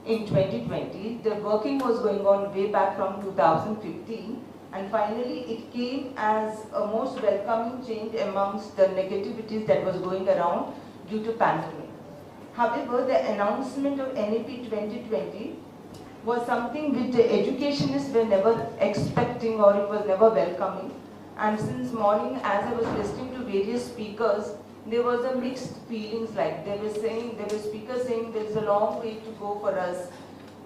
in 2020, the working was going on way back from 2015, and finally it came as a most welcoming change amongst the negativities that was going around due to pandemic. However, the announcement of NEP 2020 was something which the educationists were never expecting, or it was never welcoming. And since morning, as I was listening to various speakers, there was a mixed feelings, like there were speakers saying there's a long way to go for us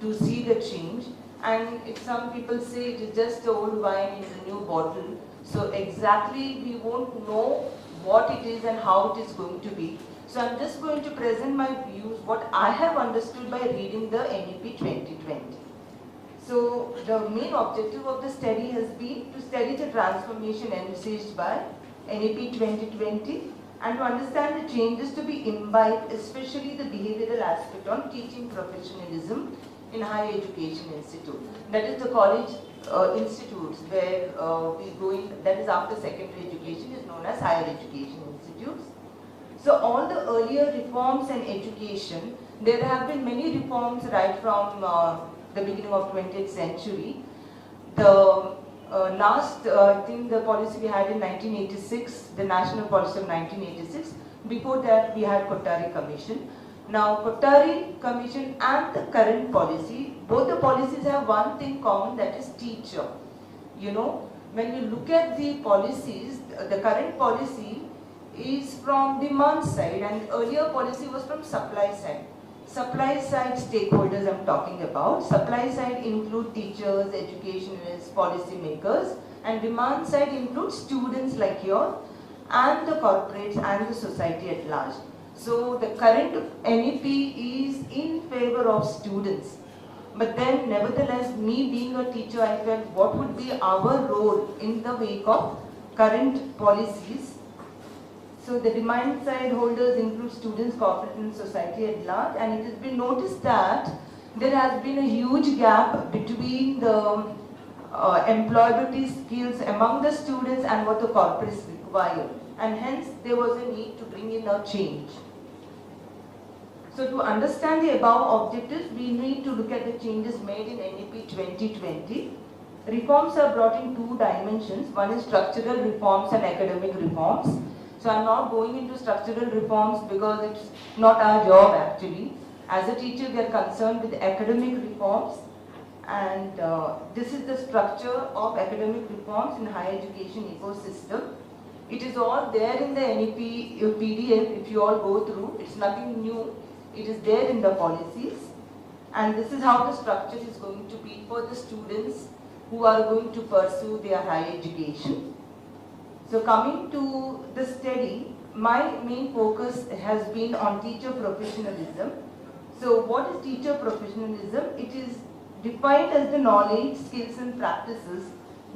to see the change. And if some people say it is just the old wine in the new bottle, so exactly we won't know what it is and how it is going to be. So I'm just going to present my views, what I have understood by reading the NEP 2020. So the main objective of the study has been to study the transformation envisaged by NEP 2020 and to understand the changes to be imbibed, especially the behavioral aspect on teaching professionalism in higher education institute. That is the college institutes where we go in, that is after secondary education, is known as higher education institutes. So all the earlier reforms in education, there have been many reforms right from the beginning of 20th century. The last, I think the policy we had in 1986, the national policy of 1986, before that we had Kothari Commission. Now Kothari Commission and the current policy, both the policies have one thing common, that is teacher. When you look at the policies, the current policy is from demand side and earlier policy was from supply side. Supply side stakeholders I'm talking about. Supply side include teachers, educationalists, policy makers, and demand side includes students like you and the corporates and the society at large. So the current NEP is in favor of students. But then nevertheless, me being a teacher, I felt what would be our role in the wake of current policies. So the demand side holders include students, corporate and society at large, and it has been noticed that there has been a huge gap between the employability skills among the students and what the corporates require, and hence there was a need to bring in a change. So to understand the above objectives, we need to look at the changes made in NEP 2020. Reforms are brought in two dimensions. One is structural reforms and academic reforms. So I'm not going into structural reforms because it's not our job actually. As a teacher, we are concerned with academic reforms, and this is the structure of academic reforms in higher education ecosystem. It is all there in the NEP PDF if you all go through. It's nothing new. It is there in the policies, and this is how the structure is going to be for the students who are going to pursue their higher education. So coming to the study, my main focus has been on teacher professionalism So what is teacher professionalism? It is defined as the knowledge, skills and practices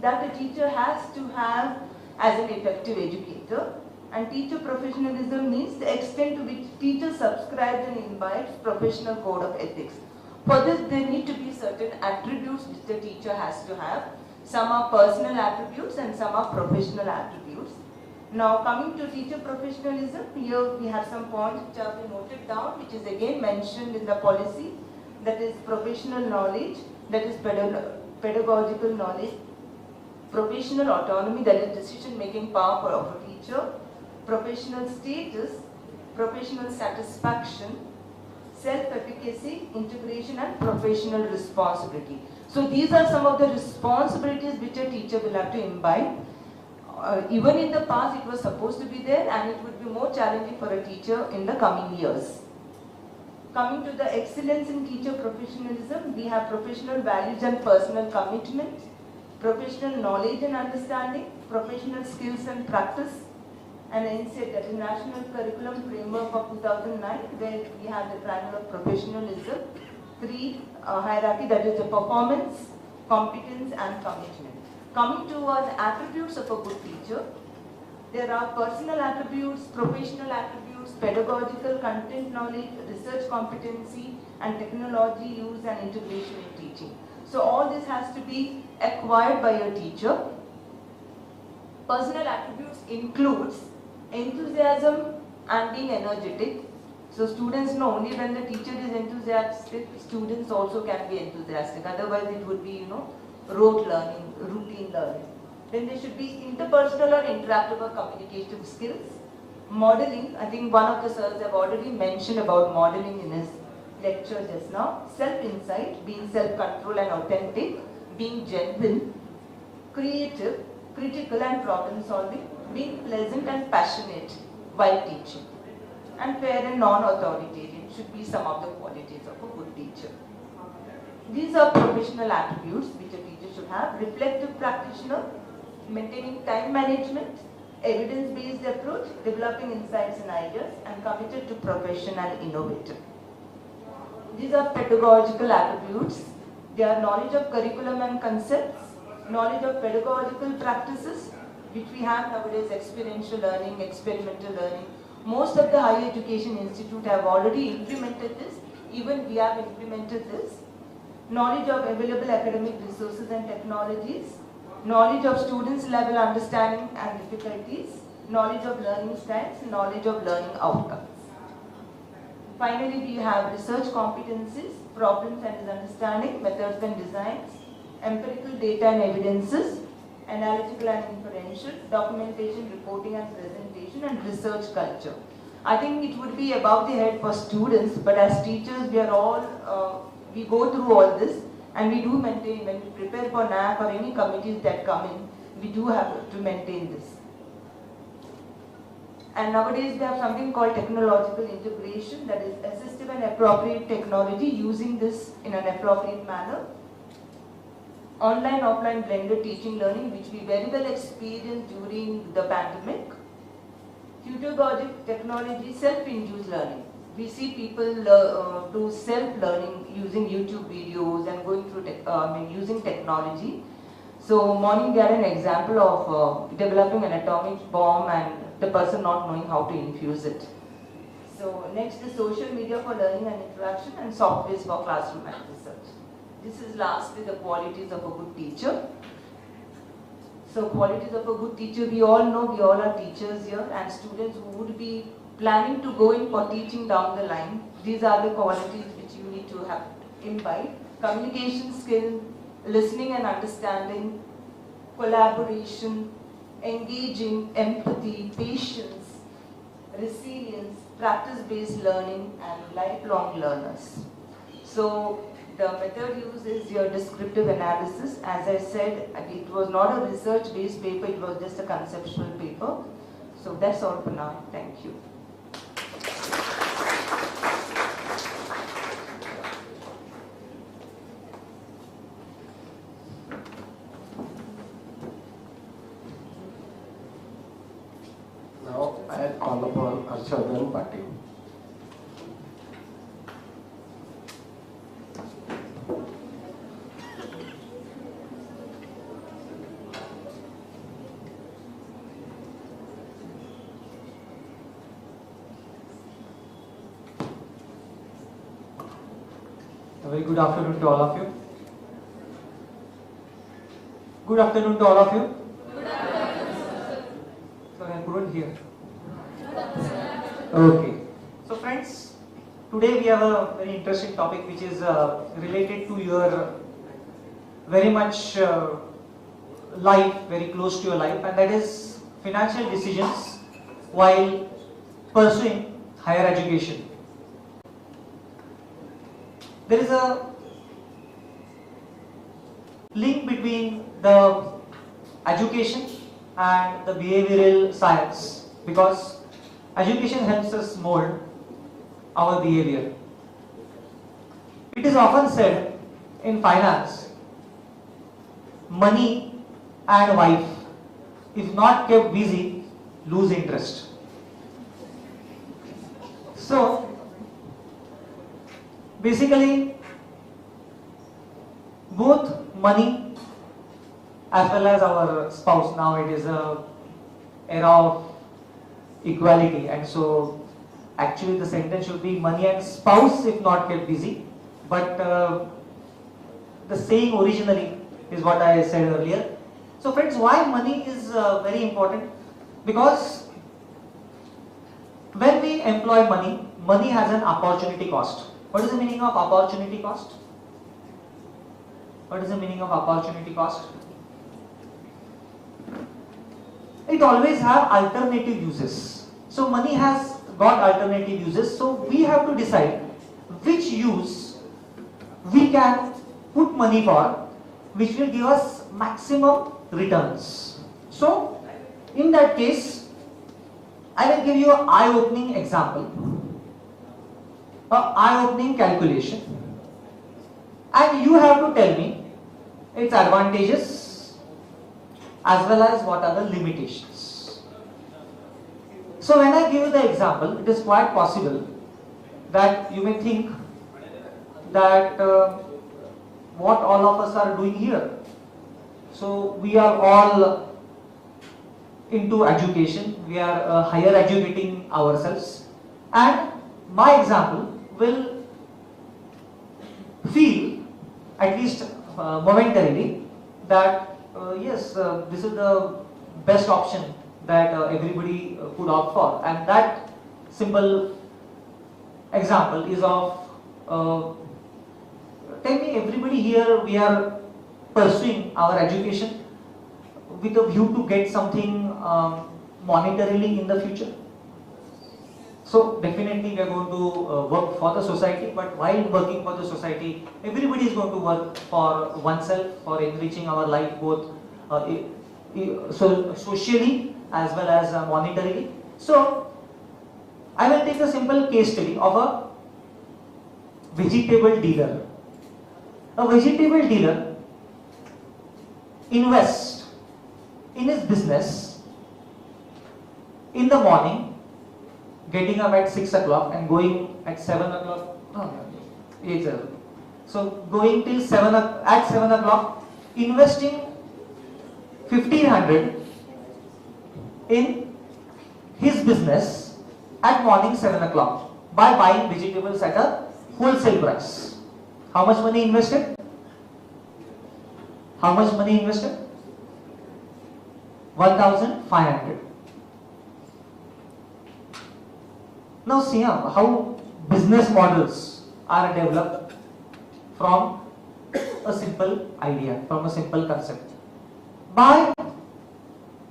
that a teacher has to have as an effective educator. And teacher professionalism means the extent to which teacher subscribes and imbibes professional code of ethics. For this, there need to be certain attributes which the teacher has to have. Some are personal attributes and some are professional attributes. Now coming to teacher professionalism, here we have some points which have been noted down, which is again mentioned in the policy. That is professional knowledge, that is pedagogical knowledge, professional autonomy, that is decision-making power of a teacher, professional status, professional satisfaction, self-efficacy, integration and professional responsibility. So these are some of the responsibilities which a teacher will have to imbibe. Even in the past it was supposed to be there, and it would be more challenging for a teacher in the coming years. Coming to the excellence in teacher professionalism, we have professional values and personal commitment, professional knowledge and understanding, professional skills and practice, and NCET, that is National Curriculum Framework of 2009, where we have the triangle of professionalism, creed, hierarchy, that is the performance, competence and commitment. Coming to the attributes of a good teacher, there are personal attributes, professional attributes, pedagogical content knowledge, research competency, and technology use and integration in teaching. So all this has to be acquired by a teacher. Personal attributes includes enthusiasm and being energetic. So students know only when the teacher is enthusiastic, students also can be enthusiastic. Otherwise it would be, rote learning, routine learning. Then there should be interpersonal or interactive or communicative skills. Modeling, I think one of the sirs have already mentioned about modeling in his lecture just now. Self-insight, being self-control and authentic, being genuine, creative, critical and problem solving, being pleasant and passionate while teaching. And fair and non-authoritarian should be some of the qualities of a good teacher. These are professional attributes which a teacher should have. Reflective practitioner, maintaining time management, evidence-based approach, developing insights and ideas, and committed to profession and innovative. These are pedagogical attributes. They are knowledge of curriculum and concepts, knowledge of pedagogical practices, which we have nowadays, experiential learning, experimental learning. Most of the higher education institutes have already implemented this. Even we have implemented this. Knowledge of available academic resources and technologies, knowledge of students' level understanding and difficulties, knowledge of learning styles, knowledge of learning outcomes. Finally, we have research competencies, problems and understanding, methods and designs, empirical data and evidences, analytical and inferential, documentation, reporting and presentation, and research culture. I think it would be above the head for students, but as teachers we are all, we go through all this, and we do maintain, when we prepare for NAC or any committees that come in, we do have to maintain this. And nowadays we have something called technological integration, that is assistive and appropriate technology, using this in an appropriate manner. Online, offline blended teaching learning, which we very well experienced during the pandemic. Futuristic technology, self-induced learning. We see people do self-learning using YouTube videos and going through, using technology. So morning we had an example of developing an atomic bomb and the person not knowing how to infuse it. So next is social media for learning and interaction, and softwares for classroom and research. This is lastly the qualities of a good teacher. So qualities of a good teacher, we all know, we all are teachers here, and students who would be planning to go in for teaching down the line. These are the qualities which you need to have imbibe. Communication skill, listening and understanding, collaboration, engaging, empathy, patience, resilience, practice-based learning, and lifelong learners. So the method used is your descriptive analysis. As I said, it was not a research-based paper, it was just a conceptual paper. So that's all for now. Thank you. Now I call upon Arshadhan Patil. Very good afternoon to all of you. Good afternoon to all of you. Good afternoon. Sorry, I couldn't hear. Okay. So friends, today we have a very interesting topic which is related to your very much life, very close to your life, and that is financial decisions while pursuing higher education. There is a link between the education and the behavioral science, because education helps us mold our behavior. It is often said in finance, money and wife, if not kept busy, lose interest. So basically, both money as well as our spouse, now it is a era of equality, and so actually the sentence should be money and spouse if not kept busy, but the saying originally is what I said earlier. So friends, why money is very important? Because when we employ money, money has an opportunity cost. What is the meaning of opportunity cost? What is the meaning of opportunity cost? It always have alternative uses. So money has got alternative uses. So we have to decide which use we can put money for, which will give us maximum returns. So in that case, I will give you an eye-opening example, an eye-opening calculation, and you have to tell me its advantages as well as what are the limitations. So when I give you the example, it is quite possible that you may think that what all of us are doing here. So we are all into education, we are higher educating ourselves, and my example will feel, at least momentarily, that yes, this is the best option that everybody could opt for, and that simple example is of tell me, everybody here, we are pursuing our education with a view to get something monetarily in the future. So definitely we are going to work for the society, but while working for the society, everybody is going to work for oneself, for enriching our life both socially as well as monetarily. So I will take a simple case study of a vegetable dealer. A vegetable dealer invests in his business in the morning, getting up at 6 o'clock and going at 7 o'clock. So going till 7 o'clock, investing 1500 in his business at morning 7 o'clock by buying vegetables at a wholesale price. How much money invested? How much money invested? 1,500. Now see how business models are developed from a simple idea, from a simple concept. By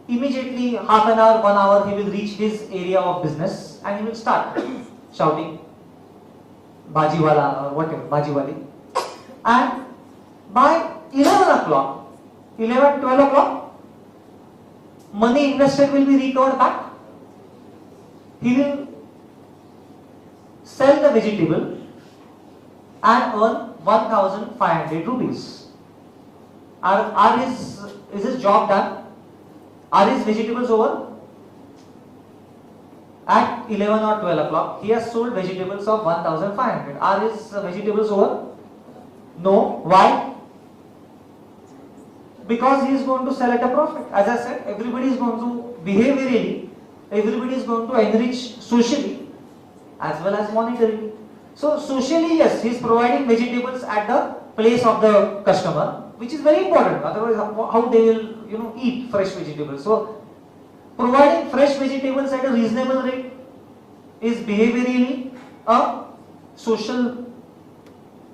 immediately half an hour, 1 hour, he will reach his area of business and he will start shouting, Bajiwala or whatever, Bajiwali. And by 11 o'clock, 11, 12 o'clock, money invested will be recovered back. He will sell the vegetable and earn 1,500 rupees. Is his job done? Are his vegetables over? At 11 or 12 o'clock, he has sold vegetables of 1,500. Are his vegetables over? No. Why? Because he is going to sell at a profit. As I said, everybody is going to behaviorally, everybody is going to enrich socially as well as monetarily. So socially, yes, he is providing vegetables at the place of the customer, which is very important. Otherwise, how they will eat fresh vegetables? So providing fresh vegetables at a reasonable rate is behaviorally a social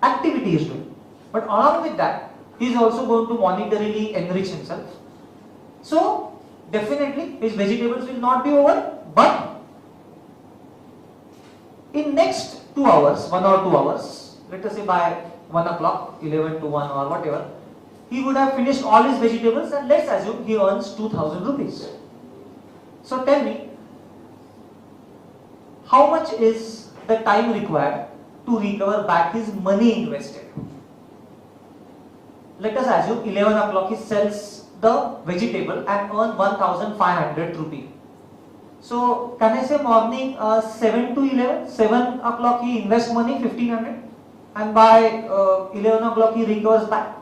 activity is doing. But along with that, he is also going to monetarily enrich himself. So definitely his vegetables will not be over, but in next 2 hours, 1 or 2 hours, let us say by 1 o'clock, 11 to 1 or whatever, he would have finished all his vegetables, and let's assume he earns 2000 rupees. So tell me, how much is the time required to recover back his money invested? Let us assume 11 o'clock he sells the vegetable and earn 1500 rupees. So can I say morning 7 to 11, 7 o'clock he invests money 1500 and by 11 o'clock he recovers back.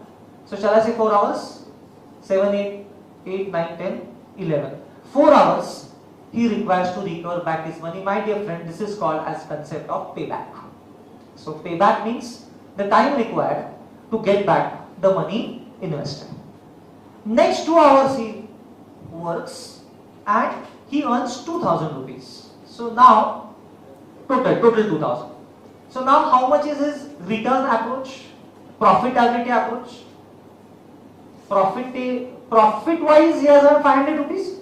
So shall I say 4 hours? 7, 8, 9, 10, 11. 4 hours he requires to recover back his money. My dear friend, this is called as concept of payback. So payback means the time required to get back the money invested. Next 2 hours he works and he earns 2000 rupees. So now total 2000. So now how much is his return approach, profitability approach? Profit wise he has earned 500 rupees.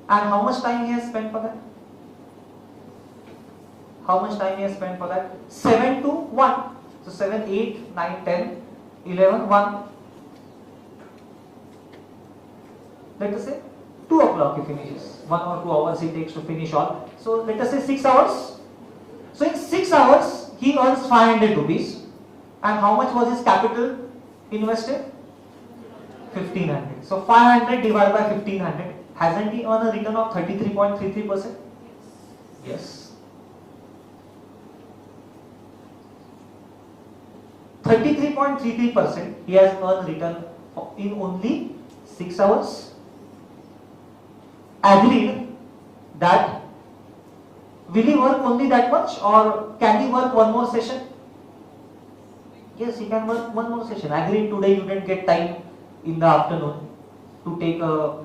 And how much time he has spent for that? How much time he has spent for that? 7 to 1. So 7, 8, 9, 10, 11, 1. Let us say 2 o'clock he finishes. 1 or 2 hours he takes to finish all. So let us say 6 hours. So in 6 hours he earns 500 rupees. And how much was his capital invested? 1500. So 500 divided by 1500. Hasn't he earned a return of 33.33%? Yes. 33.33% he has earned return in only 6 hours. Agreed that will he work only that much or can he work one more session? Yes, he can work one more session. Agreed, today you didn't get time in the afternoon to take a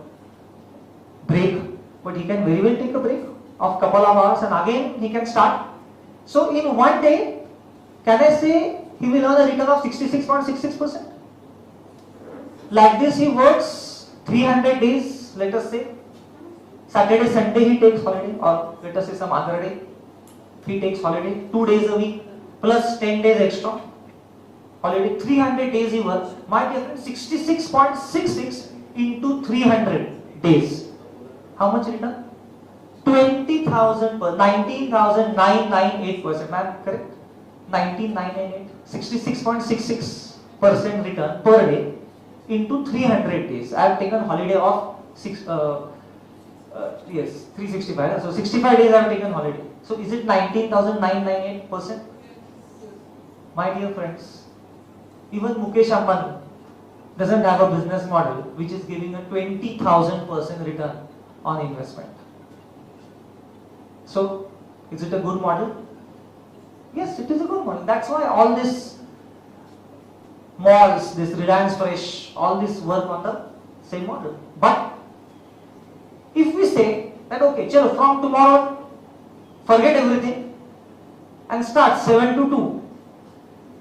break, but he can very well take a break of couple of hours and again he can start. So in one day, can I say he will earn a return of 66.66%? Like this he works 300 days, let us say. Saturday, Sunday he takes holiday, or let us say some other day he takes holiday, 2 days a week plus 10 days extra holiday, 300 days he works. My dear friend, 66.66 into 300 days. How much return? 20,000 per 19,998%. Ma'am, correct? 19,998. 66.66% return per day into 300 days. I have taken holiday of 365. So 65 days I have taken holiday. So is it 19,998%? My dear friends, even Mukesh Ambani doesn't have a business model which is giving a 20,000% return on investment. So, is it a good model? Yes, it is a good model. That's why all this malls, this Reliance Fresh, all this work on the same model. But if we say that okay, chalo, from tomorrow, forget everything and start 7 to 2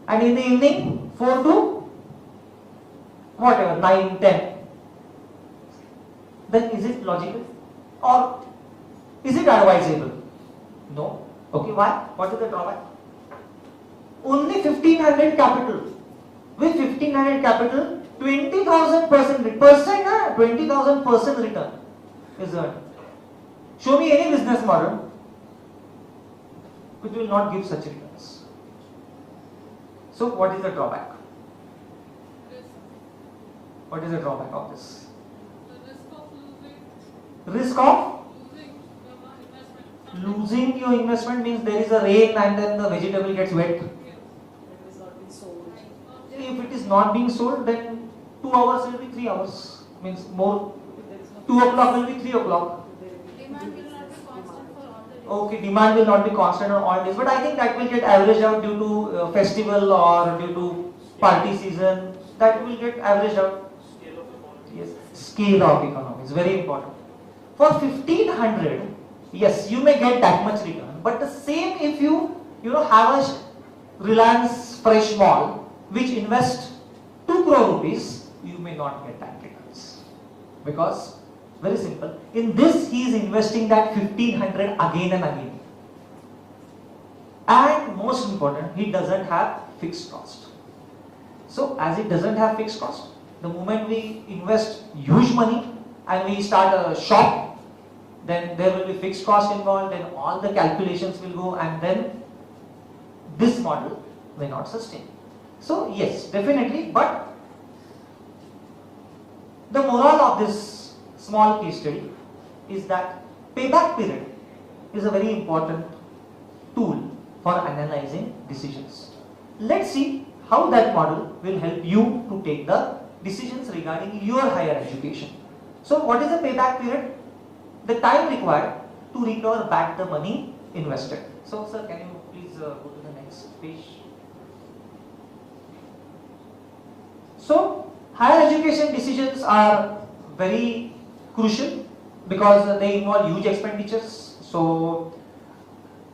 and in the evening 4 to whatever, 9, 10, then is it logical? Or is it advisable? No. Okay, why? What is the drawback? Only 1500 capital. With 1500 capital, 20,000% return is earned. Show me any business model which will not give such returns. So, what is the drawback? What is the drawback of this? Risk of losing your investment means there is a rain and then the vegetable gets wet. If it is not being sold, then 2 hours will be 3 hours. Means more. 2 o'clock will be 3 o'clock. Demand will not be constant for all the okay, demand will not be constant on all days, but I think that will get averaged out due to festival or due to party season. That will get averaged out. Yes, scale of economy is very important. For 1500, yes, you may get that much return, but the same if you have a Reliance Fresh Mall which invest 2 crore rupees, you may not get that returns. Because, very simple, in this he is investing that 1500 again and again. And most important, he doesn't have fixed cost. So, as it doesn't have fixed cost, the moment we invest huge money and we start a shop, then there will be fixed cost involved, then all the calculations will go, and then this model may not sustain. So yes, definitely, but the moral of this small case study is that payback period is a very important tool for analyzing decisions. Let's see how that model will help you to take the decisions regarding your higher education. So what is the payback period? The time required to recover back the money invested. So sir, can you please go to the next page? So higher education decisions are very crucial because they involve huge expenditures. So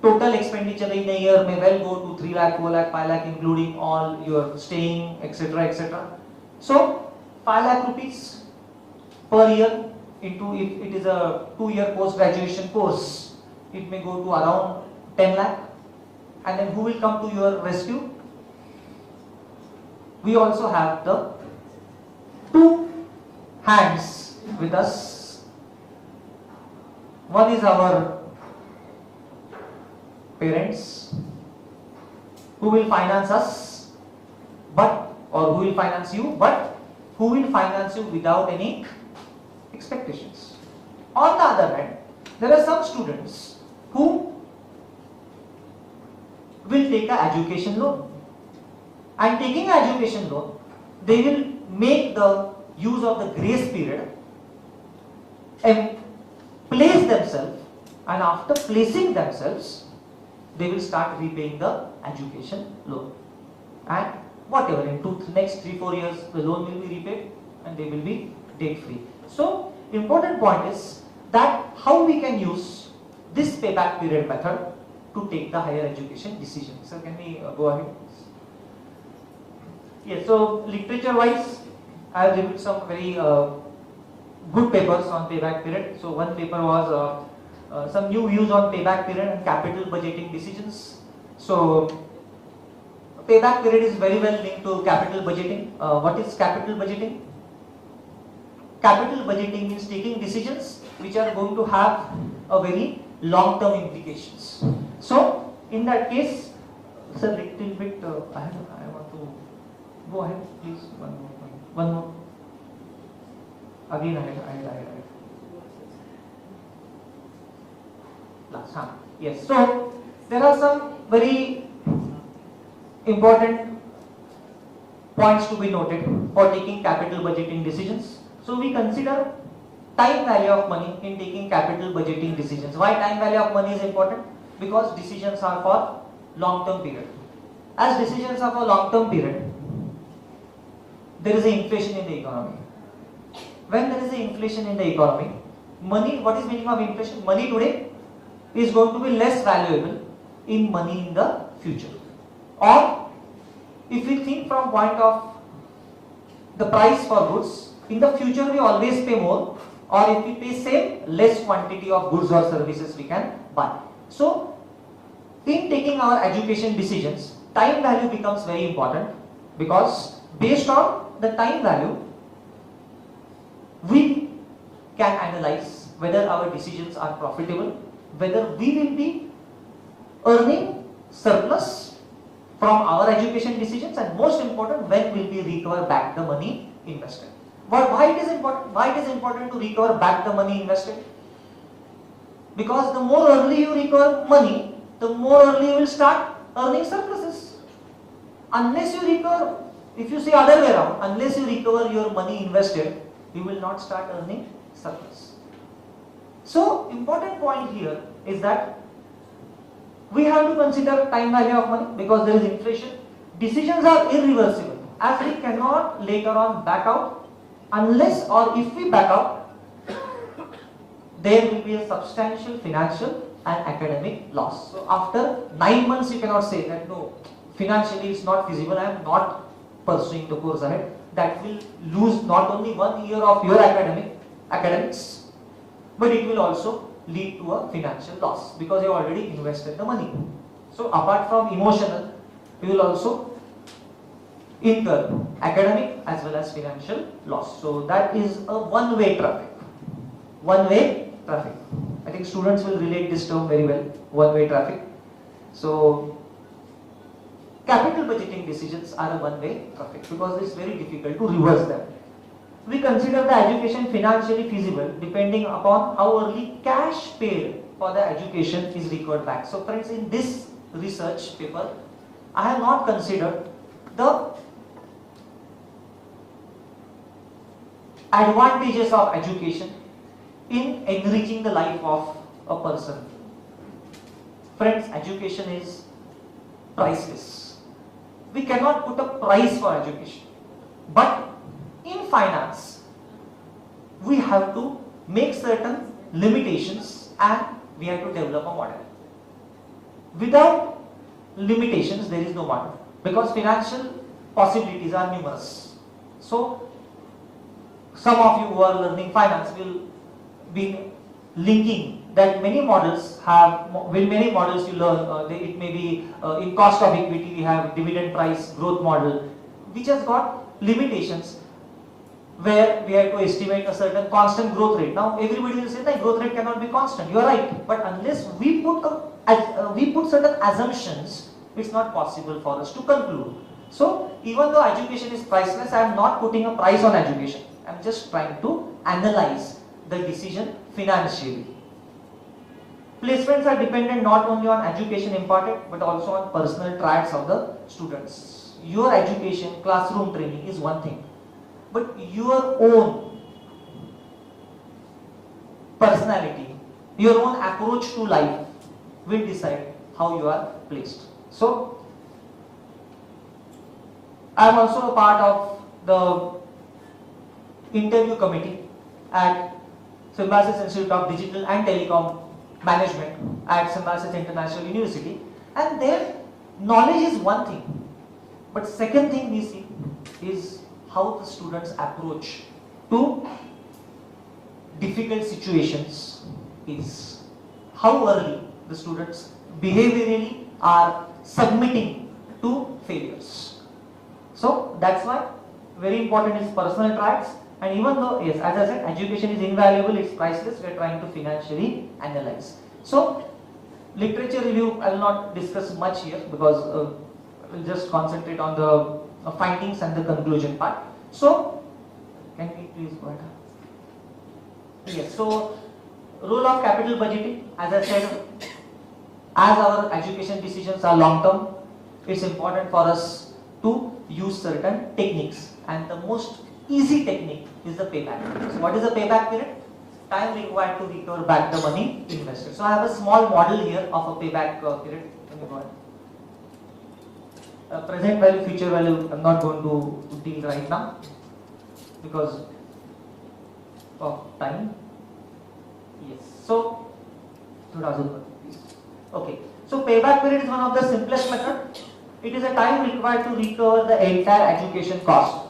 total expenditure in a year may well go to 3 lakh, 4 lakh, 5 lakh, including all your staying, etc., etc. So 5 lakh rupees per year into, if it is a 2-year post-graduation course, it may go to around 10 lakh. And then who will come to your rescue? We also have the 2 hands with us. One is our parents, who will finance us, or who will finance you, but who will finance you without any expectations. On the other hand, there are some students who will take an education loan, and taking an education loan, they will make the use of the grace period and place themselves, and after placing themselves, they will start repaying the education loan, and whatever in next 3-4 years the loan will be repaid and they will be debt free. So important point is that how we can use this payback period method to take the higher education decision. So can we go ahead? Yes, so literature wise, I have reviewed some very good papers on payback period. So one paper was some new views on payback period and capital budgeting decisions. So payback period is very well linked to capital budgeting. What is capital budgeting? Capital budgeting means taking decisions which are going to have a very long-term implications. So in that case, sir, little bit, I want to go ahead, please. One more. Again, ahead. Last, yes. So there are some very important points to be noted for taking capital budgeting decisions. So we consider time value of money in taking capital budgeting decisions. Why time value of money is important? Because decisions are for long-term period. As decisions are for long-term period, there is an inflation in the economy. When there is an inflation in the economy, money, what is meaning of inflation? Money today is going to be less valuable in money in the future. Or if we think from point of the price for goods, in the future we always pay more, or if we pay same, less quantity of goods or services we can buy. So in taking our education decisions, time value becomes very important, because based on the time value, we can analyze whether our decisions are profitable, whether we will be earning surplus from our education decisions, and most important, when will we recover back the money invested. Why it is important? Why it is important to recover back the money invested? Because the more early you recover money, the more early you will start earning surpluses. Unless you recover, if you say other way around, unless you recover your money invested, you will not start earning surplus. So important point here is that we have to consider time value of money because there is inflation. Decisions are irreversible as we cannot later on back out unless or if we back out, there will be a substantial financial and academic loss. So after 9 months you cannot say that no, financially it's not feasible, I am not pursuing the course ahead. That will lose not only 1 year of your academics, but it will also lead to a financial loss because you have already invested the money. So apart from emotional, you will also incur academic as well as financial loss. So that is a one-way traffic. One-way traffic. I think students will relate this term very well, one-way traffic. So capital budgeting decisions are a one-way traffic because it's very difficult to reverse them. We consider the education financially feasible depending upon how early cash paid for the education is recovered back. So friends, in this research paper, I have not considered the advantages of education in enriching the life of a person. Friends, education is priceless. We cannot put a price for education. But in finance, we have to make certain limitations and we have to develop a model. Without limitations, there is no model because financial possibilities are numerous. So, some of you who are learning finance will be linking that many models you learn, it may be in cost of equity, we have dividend price growth model, which has got limitations where we have to estimate a certain constant growth rate. Now everybody will say that growth rate cannot be constant. You are right, but unless we put certain assumptions, it's not possible for us to conclude. So even though education is priceless, I am not putting a price on education. I am just trying to analyze the decision financially. Placements are dependent not only on education imparted but also on personal traits of the students. Your education, classroom training is one thing, but your own personality, your own approach to life will decide how you are placed. So, I am also a part of the interview committee at Symbiosis Institute of Digital and Telecom Management at Symbiosis International University, and their knowledge is one thing, but second thing we see is how the students approach to difficult situations, is how early the students behaviorally are submitting to failures. So that's why very important is personal traits. And even though, yes, as I said, education is invaluable, it's priceless, we are trying to financially analyze. So, literature review, I will not discuss much here because we'll just concentrate on the findings and the conclusion part. So, can we please go ahead? Yes, so, role of capital budgeting, as I said, as our education decisions are long term, it's important for us to use certain techniques, and the most easy technique is the payback period. So what is the payback period? Time required to recover back the money invested. So I have a small model here of a payback period. Can you go ahead? Present value, future value, I'm not going to deal right now because of time. Yes. So, 2001. Okay. So payback period is one of the simplest method. It is a time required to recover the entire education cost.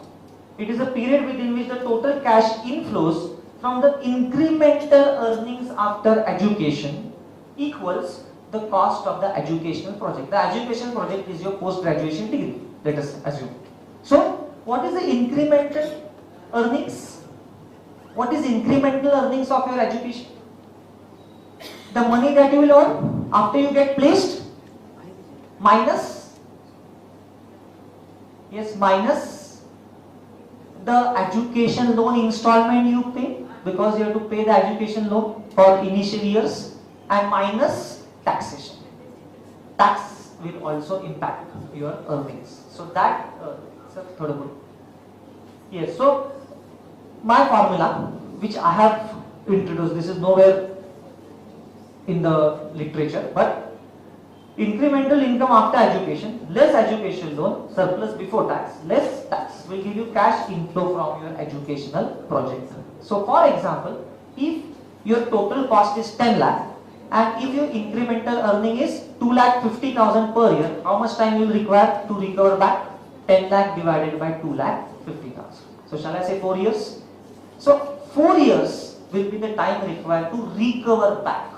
It is a period within which the total cash inflows from the incremental earnings after education equals the cost of the educational project. The educational project is your post-graduation degree, let us assume. So, what is the incremental earnings? What is incremental earnings of your education? The money that you will earn after you get placed minus, yes, minus the education loan installment you pay because you have to pay the education loan for initial years, and minus taxation. Tax will also impact your earnings. So that yes. So my formula, which I have introduced, this is nowhere in the literature, but incremental income after education, less education loan, surplus before tax, less tax will give you cash inflow from your educational project. So for example, if your total cost is 10 lakh and if your incremental earning is 2,50,000 per year, how much time you will require to recover back? 10 lakh divided by 2,50,000. So shall I say 4 years? So 4 years will be the time required to recover back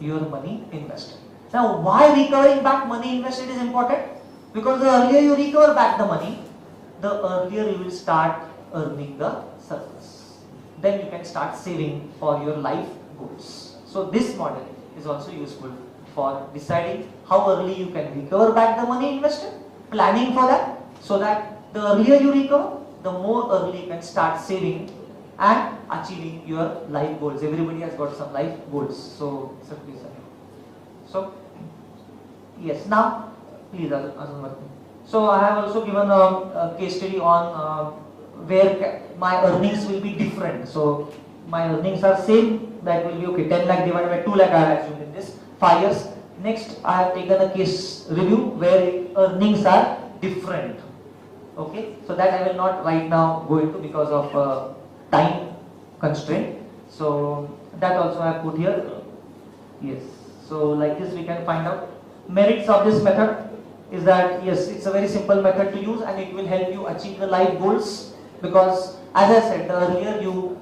your money invested. Now why recovering back money invested is important? Because the earlier you recover back the money, the earlier you will start earning the surplus. Then you can start saving for your life goals. So this model is also useful for deciding how early you can recover back the money invested, planning for that, so that the earlier you recover, the more early you can start saving and achieving your life goals. Everybody has got some life goals. So, sir, please. So, yes, now, please, so I have also given a case study on where my earnings will be different. So, my earnings are same, that will be okay, 10 lakh divided by 2 lakh I have assumed in this 5 years. Next, I have taken a case review where earnings are different. Okay, so that I will not right now go into because of time constraint. So, that also I have put here. Yes. So like this we can find out. Merits of this method is that yes, it's a very simple method to use and it will help you achieve the life goals, because as I said, the earlier you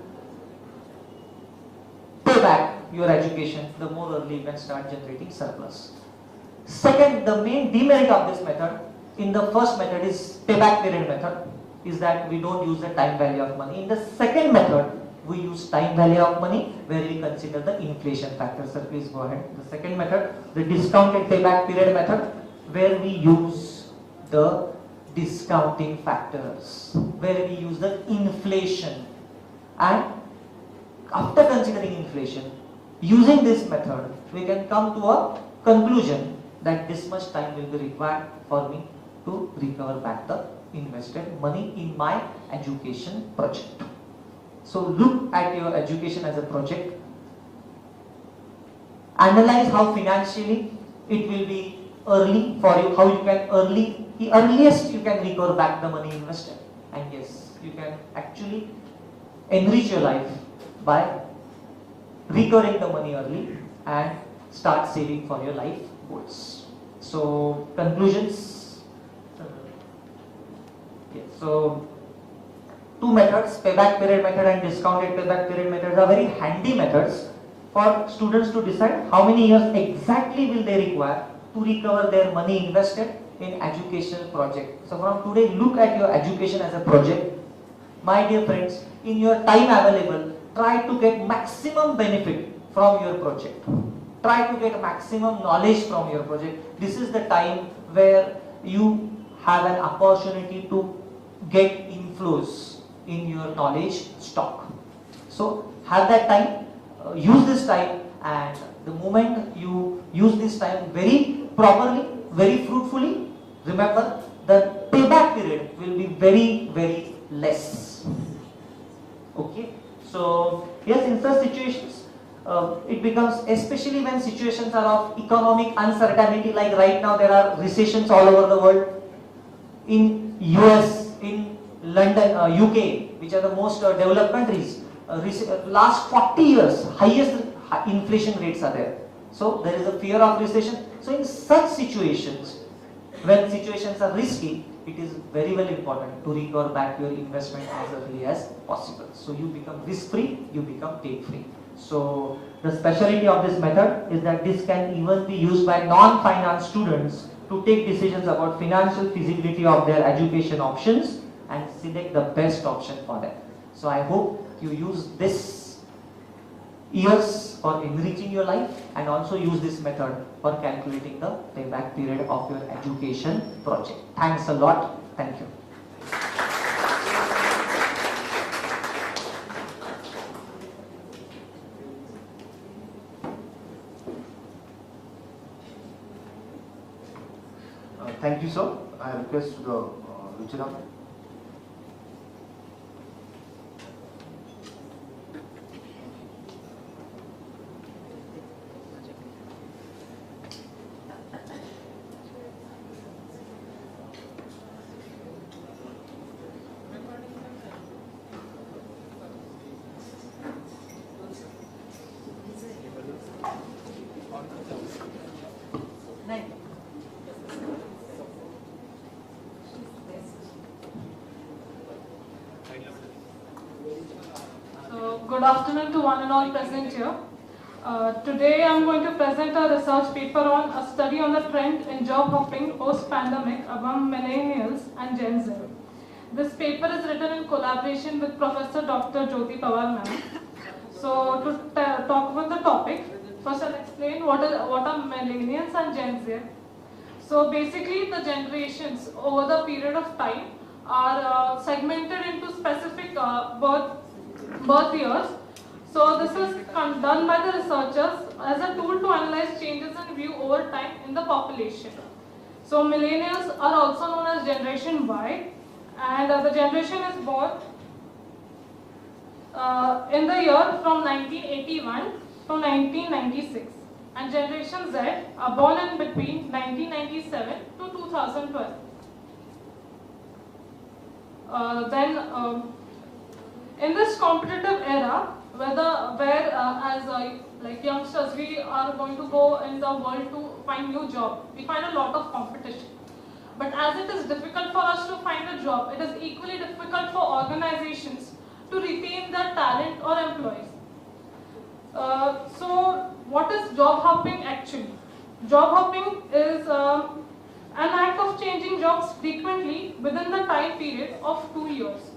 pay back your education, the more early you can start generating surplus. Second, the main demerit of this method in the first method is payback period method, is that we don't use the time value of money. In the second method, we use time value of money where we consider the inflation factor. Sir, please go ahead. The second method, the discounted payback period method, where we use the discounting factors, where we use the inflation. And after considering inflation, using this method, we can come to a conclusion that this much time will be required for me to recover back the invested money in my education project. So look at your education as a project. Analyze how financially it will be early for you, how you can the earliest you can recover back the money invested. And yes, you can actually enrich your life by recovering the money early and start saving for your life goals. So conclusions. Okay, so two methods, payback period method and discounted payback period methods, are very handy methods for students to decide how many years exactly will they require to recover their money invested in educational project. So from today, look at your education as a project. My dear friends, in your time available, try to get maximum benefit from your project. Try to get maximum knowledge from your project. This is the time where you have an opportunity to get inflows in your knowledge stock. So have that time, use this time, and the moment you use this time very properly, very fruitfully, remember the payback period will be very, very less. Okay, so yes, in such situations, it becomes, especially when situations are of economic uncertainty, like right now there are recessions all over the world, in US, in London, UK, which are the most developed countries, last 40 years, highest inflation rates are there. So there is a fear of recession. So in such situations, when situations are risky, it is very, very important to recover back your investment as early as possible. So you become risk-free, you become take-free. So the specialty of this method is that this can even be used by non-finance students to take decisions about financial feasibility of their education options and select the best option for them. So I hope you use this years for enriching your life and also use this method for calculating the payback period of your education project. Thanks a lot. Thank you. Thank you, sir. I request the Ruchira. Good afternoon to one and all present here. Today I am going to present a research paper on a study on the trend in job hopping post-pandemic among millennials and Gen Z. This paper is written in collaboration with Professor Dr. Jyoti Pawar ma'am. So to talk about the topic, first I'll explain what are millennials and Gen Z. So basically the generations over the period of time are segmented into specific birth years. So this is done by the researchers as a tool to analyze changes in view over time in the population. So millennials are also known as Generation Y, and the generation is born in the year from 1981 to 1996, and Generation Z are born in between 1997 to 2012. In this competitive era, like youngsters, we are going to go in the world to find new job. We find a lot of competition. But as it is difficult for us to find a job, it is equally difficult for organizations to retain their talent or employees. So what is job hopping actually? Job hopping is an act of changing jobs frequently within the time period of 2 years.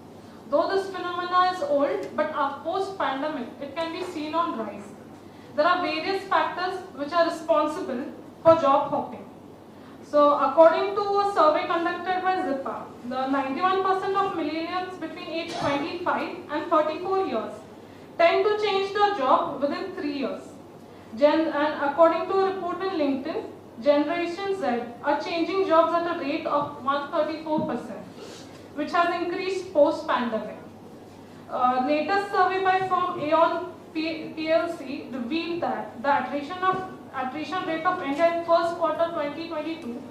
Though this phenomena is old, but post-pandemic, it can be seen on rise. There are various factors which are responsible for job hopping. So according to a survey conducted by Zipa, the 91% of millennials between age 25 and 34 years tend to change their job within 3 years. And according to a report in LinkedIn, Generation Z are changing jobs at a rate of 134%, which has increased post-pandemic. Latest survey by firm Aon PLC revealed that the attrition rate of India in first quarter 2022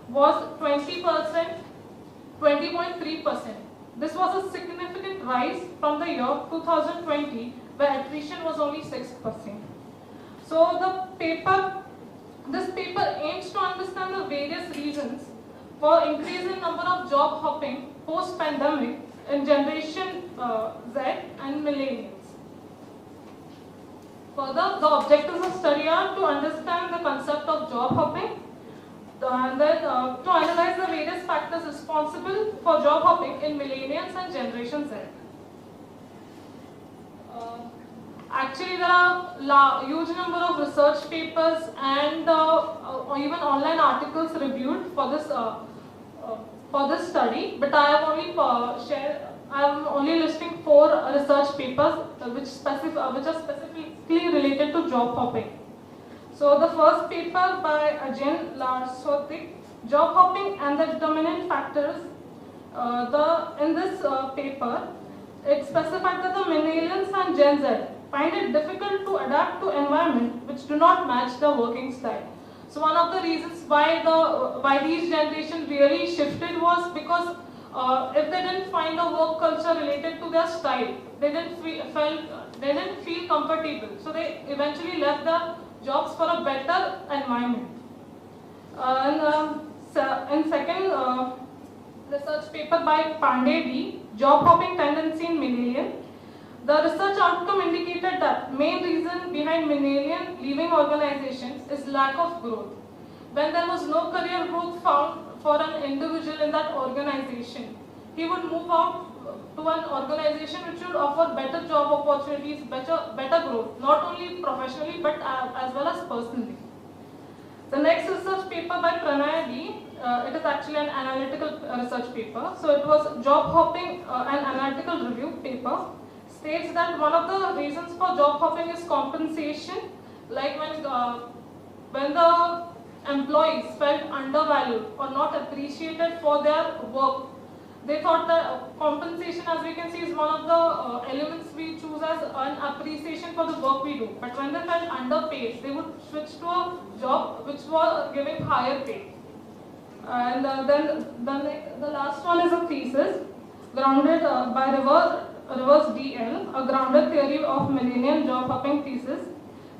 was 20.3%. This was a significant rise from the year 2020, where attrition was only 6%. So this paper aims to understand the various reasons for increase in number of job hopping post-pandemic in Generation Z and millennials. Further, the objectives of study are to understand the concept of job hopping, and then to analyze the various factors responsible for job hopping in millennials and Generation Z. Actually, there are huge number of research papers and even online articles reviewed for this study, but I am only listing 4 research papers which are specifically related to job hopping. So the first paper by Ajin Larswatik, Job Hopping and the Determinant Factors. In this paper, it specified that the millennials and Gen Z find it difficult to adapt to environment which do not match their working style. So one of the reasons why these generations really shifted was because if they didn't find a work culture related to their style, they didn't feel comfortable. So they eventually left their jobs for a better environment. In second research paper by Pandey D, Job Hopping Tendency in Millennial, the research outcome indicated that main reason behind millennial leaving organizations is lack of growth. When there was no career growth found for an individual in that organization, he would move out to an organization which would offer better job opportunities, better growth, not only professionally but as well as personally. The next research paper by Pranay D, it is actually an analytical research paper. So it was Job Hopping, an analytical review paper, states that one of the reasons for job hopping is compensation, like when the employees felt undervalued or not appreciated for their work. They thought that compensation, as we can see, is one of the elements we choose as an appreciation for the work we do. But when they felt underpaid, they would switch to a job which was giving higher pay. And then the last one is a thesis grounded by Reverse DL, a grounded theory of millennial job hopping thesis,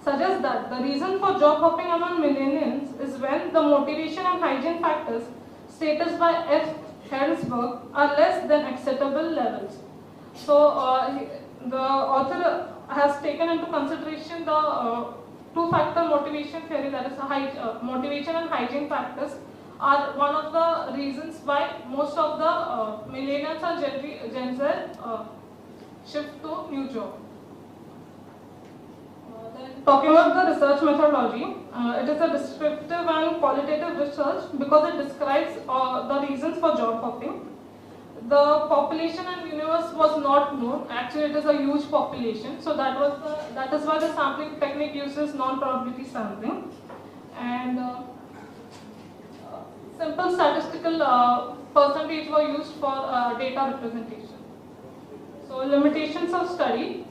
suggests that the reason for job hopping among millennials is when the motivation and hygiene factors stated by F. Hertzberg are less than acceptable levels. So the author has taken into consideration the two-factor motivation theory, that is motivation and hygiene factors are one of the reasons why most of the millennials and Gen Z shift to new job. Then talking about the research methodology, it is a descriptive and qualitative research because it describes the reasons for job hopping. The population and universe was not known. Actually, it is a huge population, so that is why the sampling technique uses non-probability sampling, and simple statistical percentage were used for data representation. So limitations of study.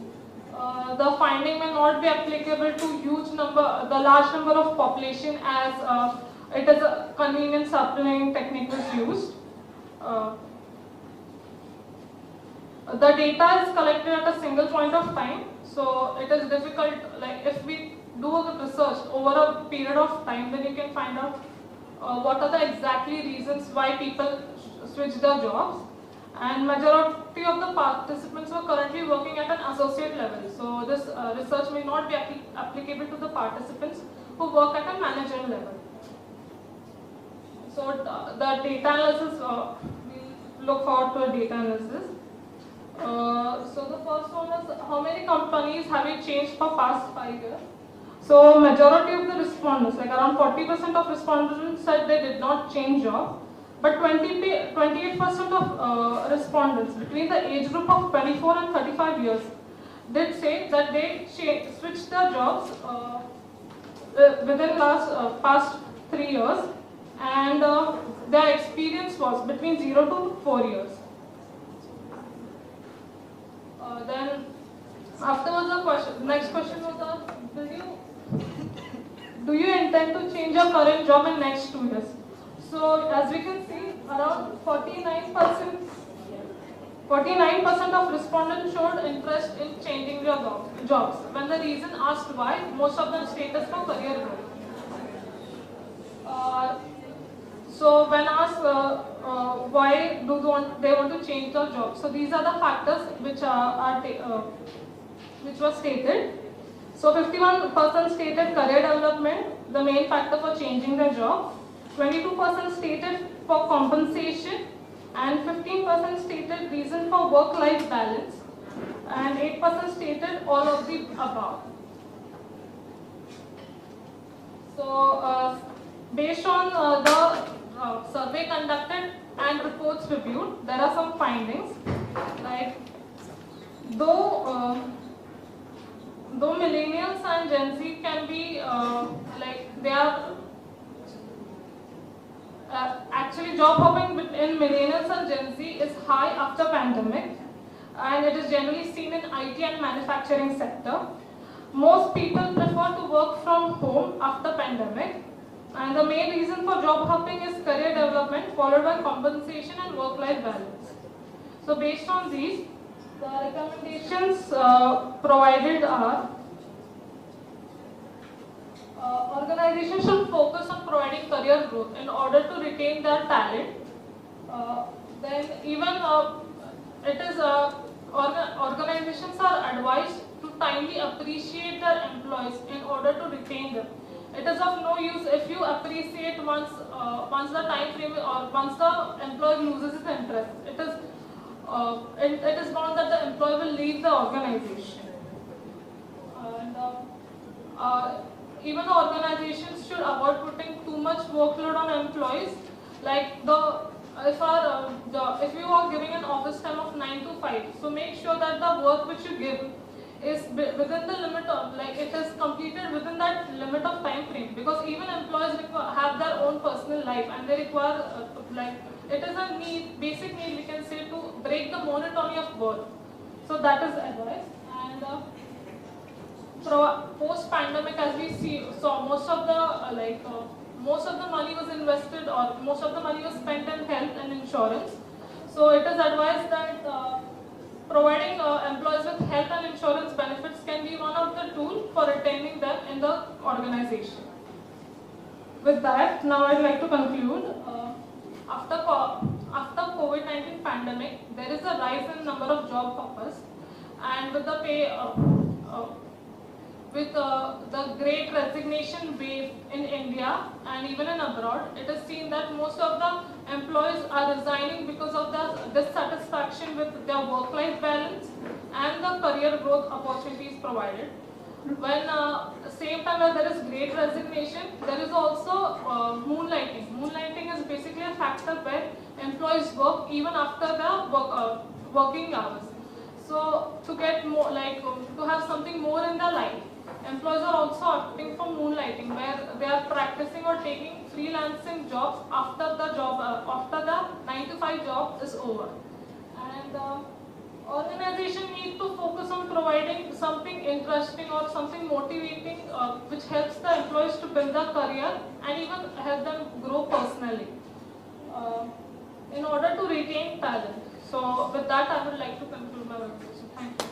The finding may not be applicable to the large number of population, as it is a convenient sampling technique was used. The data is collected at a single point of time, so it is difficult, like if we do a research over a period of time, then you can find out what are the exactly reasons why people switch their jobs. And majority of the participants were currently working at an associate level, so this research may not be applicable to the participants who work at a managerial level. So the data analysis, we look forward to a data analysis. So the first one is, how many companies have you changed for past 5 years? So majority of the respondents, like around 40% of respondents said they did not change job, but 28% of respondents between the age group of 24 and 35 years did say that they switched their jobs within past 3 years, and their experience was between 0 to 4 years. Then afterwards the next question was, do you intend to change your current job in next 2 years? So as we can see, around 49% of respondents showed interest in changing their jobs. When the reason asked why, most of them stated for career growth. So when asked why do they want to change their job, so these are the factors which which were stated. So 51% stated career development, the main factor for changing their job. 22% stated for compensation, and 15% stated reason for work-life balance, and 8% stated all of the above. So based on the survey conducted and reports reviewed, there are some findings, like though millennials and Gen Z can be like they are actually job hopping in millennials and Gen Z is high after pandemic, and it is generally seen in IT and manufacturing sector. Most people prefer to work from home after pandemic, and the main reason for job hopping is career development, followed by compensation and work-life balance. So based on these, the recommendations provided are, organizations should focus on providing career growth in order to retain their talent. Then even it is organizations are advised to timely appreciate their employees in order to retain them. It is of no use if you appreciate once the time frame or once the employee loses his interest. It is bound that the employee will leave the organization. And even the organizations should avoid putting too much workload on employees. Like if you are giving an office time of 9 to 5, so make sure that the work which you give is within the limit of, like it is completed within that limit of time frame, because even employees have their own personal life, and they require it is a basic need we can say, to break the monotony of work. So that is advice. And post pandemic, as we saw most of the money was invested, or most of the money was spent in health and insurance. So it is advised that providing employees with health and insurance benefits can be one of the tools for retaining them in the organization. With that, now I'd like to conclude. After COVID-19 pandemic, there is a rise in number of job hoppers, and with the with the great resignation wave in India and even in abroad, it is seen that most of the employees are resigning because of the dissatisfaction with their work-life balance and the career growth opportunities provided. When same time as there is great resignation, there is also moonlighting. Moonlighting is basically a factor where employees work even after their working hours. So to get more, to have something more in their life, employees are also opting for moonlighting, where they are practicing or taking freelancing jobs after the after the 9-to-5 job is over. And organization need to focus on providing something interesting or something motivating, which helps the employees to build their career and even help them grow personally, in order to retain talent. So with that, I would like to conclude my presentation. Thank you.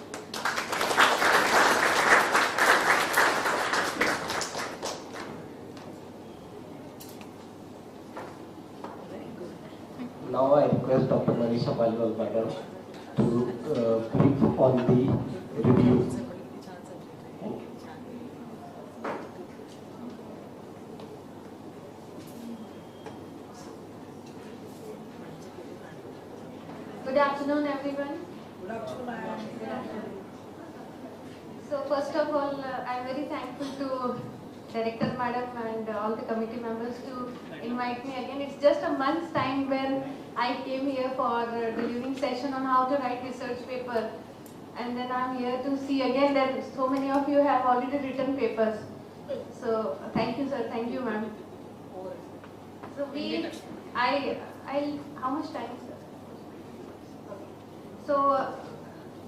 Now I request Dr. Manisha Palwal Madam to brief on the review. Thank you. Good afternoon, everyone. Good afternoon. So first of all, I'm very thankful to Director Madam and all the committee members to invite me again. It's just a month's time when I came here for delivering session on how to write research paper, and then I'm here to see again that so many of you have already written papers. So thank you, sir. Thank you, ma'am. So how much time, sir? So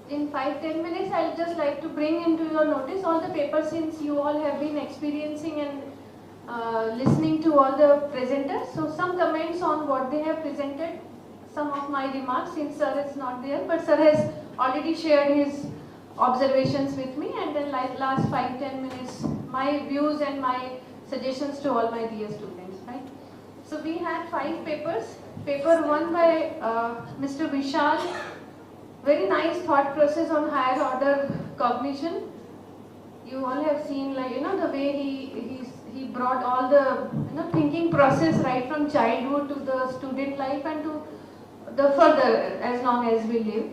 in 5-10 minutes, I'll just like to bring into your notice all the papers, since you all have been experiencing and listening to all the presenters. So some comments on what they have presented, some of my remarks, since sir is not there, but sir has already shared his observations with me, and then like last 5-10 minutes, my views and my suggestions to all my dear students, right? So we had 5 papers. Paper 1 by Mr. Vishal. Very nice thought process on higher order cognition. You all have seen, like, the way he brought all the thinking process right from childhood to the student life and to the further as long as we live.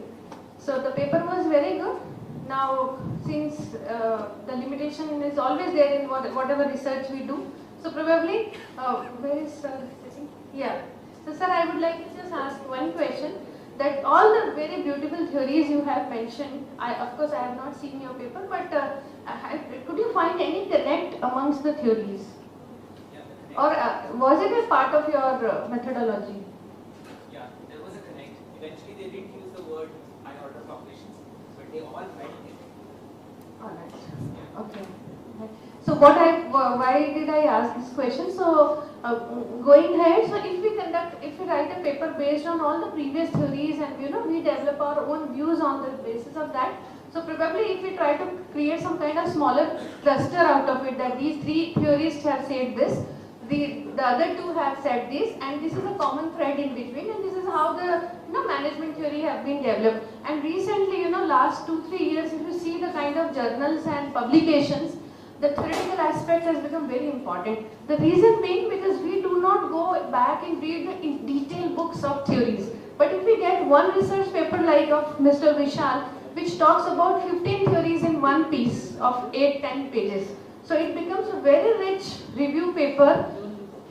So the paper was very good. Now, since the limitation is always there in whatever research we do, so probably where is sir? Yeah. So sir, I would like to just ask one question. That all the very beautiful theories you have mentioned, of course I have not seen your paper, but could you find any connect amongst the theories? Or was it a part of your methodology? Yeah, there was a connect. Eventually they didn't use the word high order cognitions, but they all met it. Alright, okay. So why did I ask this question? So going ahead, so if we write a paper based on all the previous theories and we develop our own views on the basis of that, so probably if we try to create some kind of smaller cluster out of it, that these 3 theorists have said this, the other 2 have said this, and this is a common thread in between, and this is how the management theory have been developed. And recently, last 2-3 years, if you see the kind of journals and publications, the theoretical aspect has become very important. The reason being because we do not go back and read the in detail books of theories. But if we get one research paper like of Mr. Vishal, which talks about 15 theories in one piece of 8-10 pages. So it becomes a very rich review paper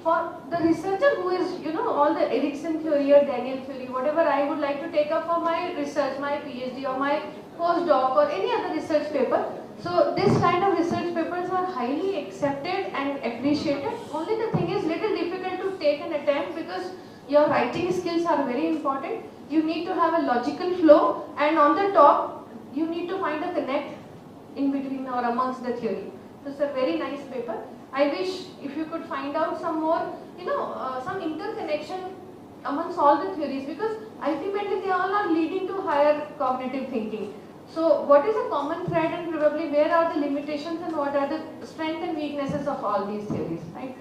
for the researcher who is, all the Erickson theory or Daniel theory, whatever I would like to take up for my research, my PhD or my postdoc or any other research paper. So this kind of research papers are highly accepted and appreciated. Only the thing is little difficult to take an attempt because your writing skills are very important. You need to have a logical flow, and on the top you need to find a connect in between or amongst the theory. So it's a very nice paper. I wish if you could find out some more, some interconnection amongst all the theories, because ultimately they all are leading to higher cognitive thinking. So what is a common thread, and probably where are the limitations and what are the strengths and weaknesses of all these theories, right?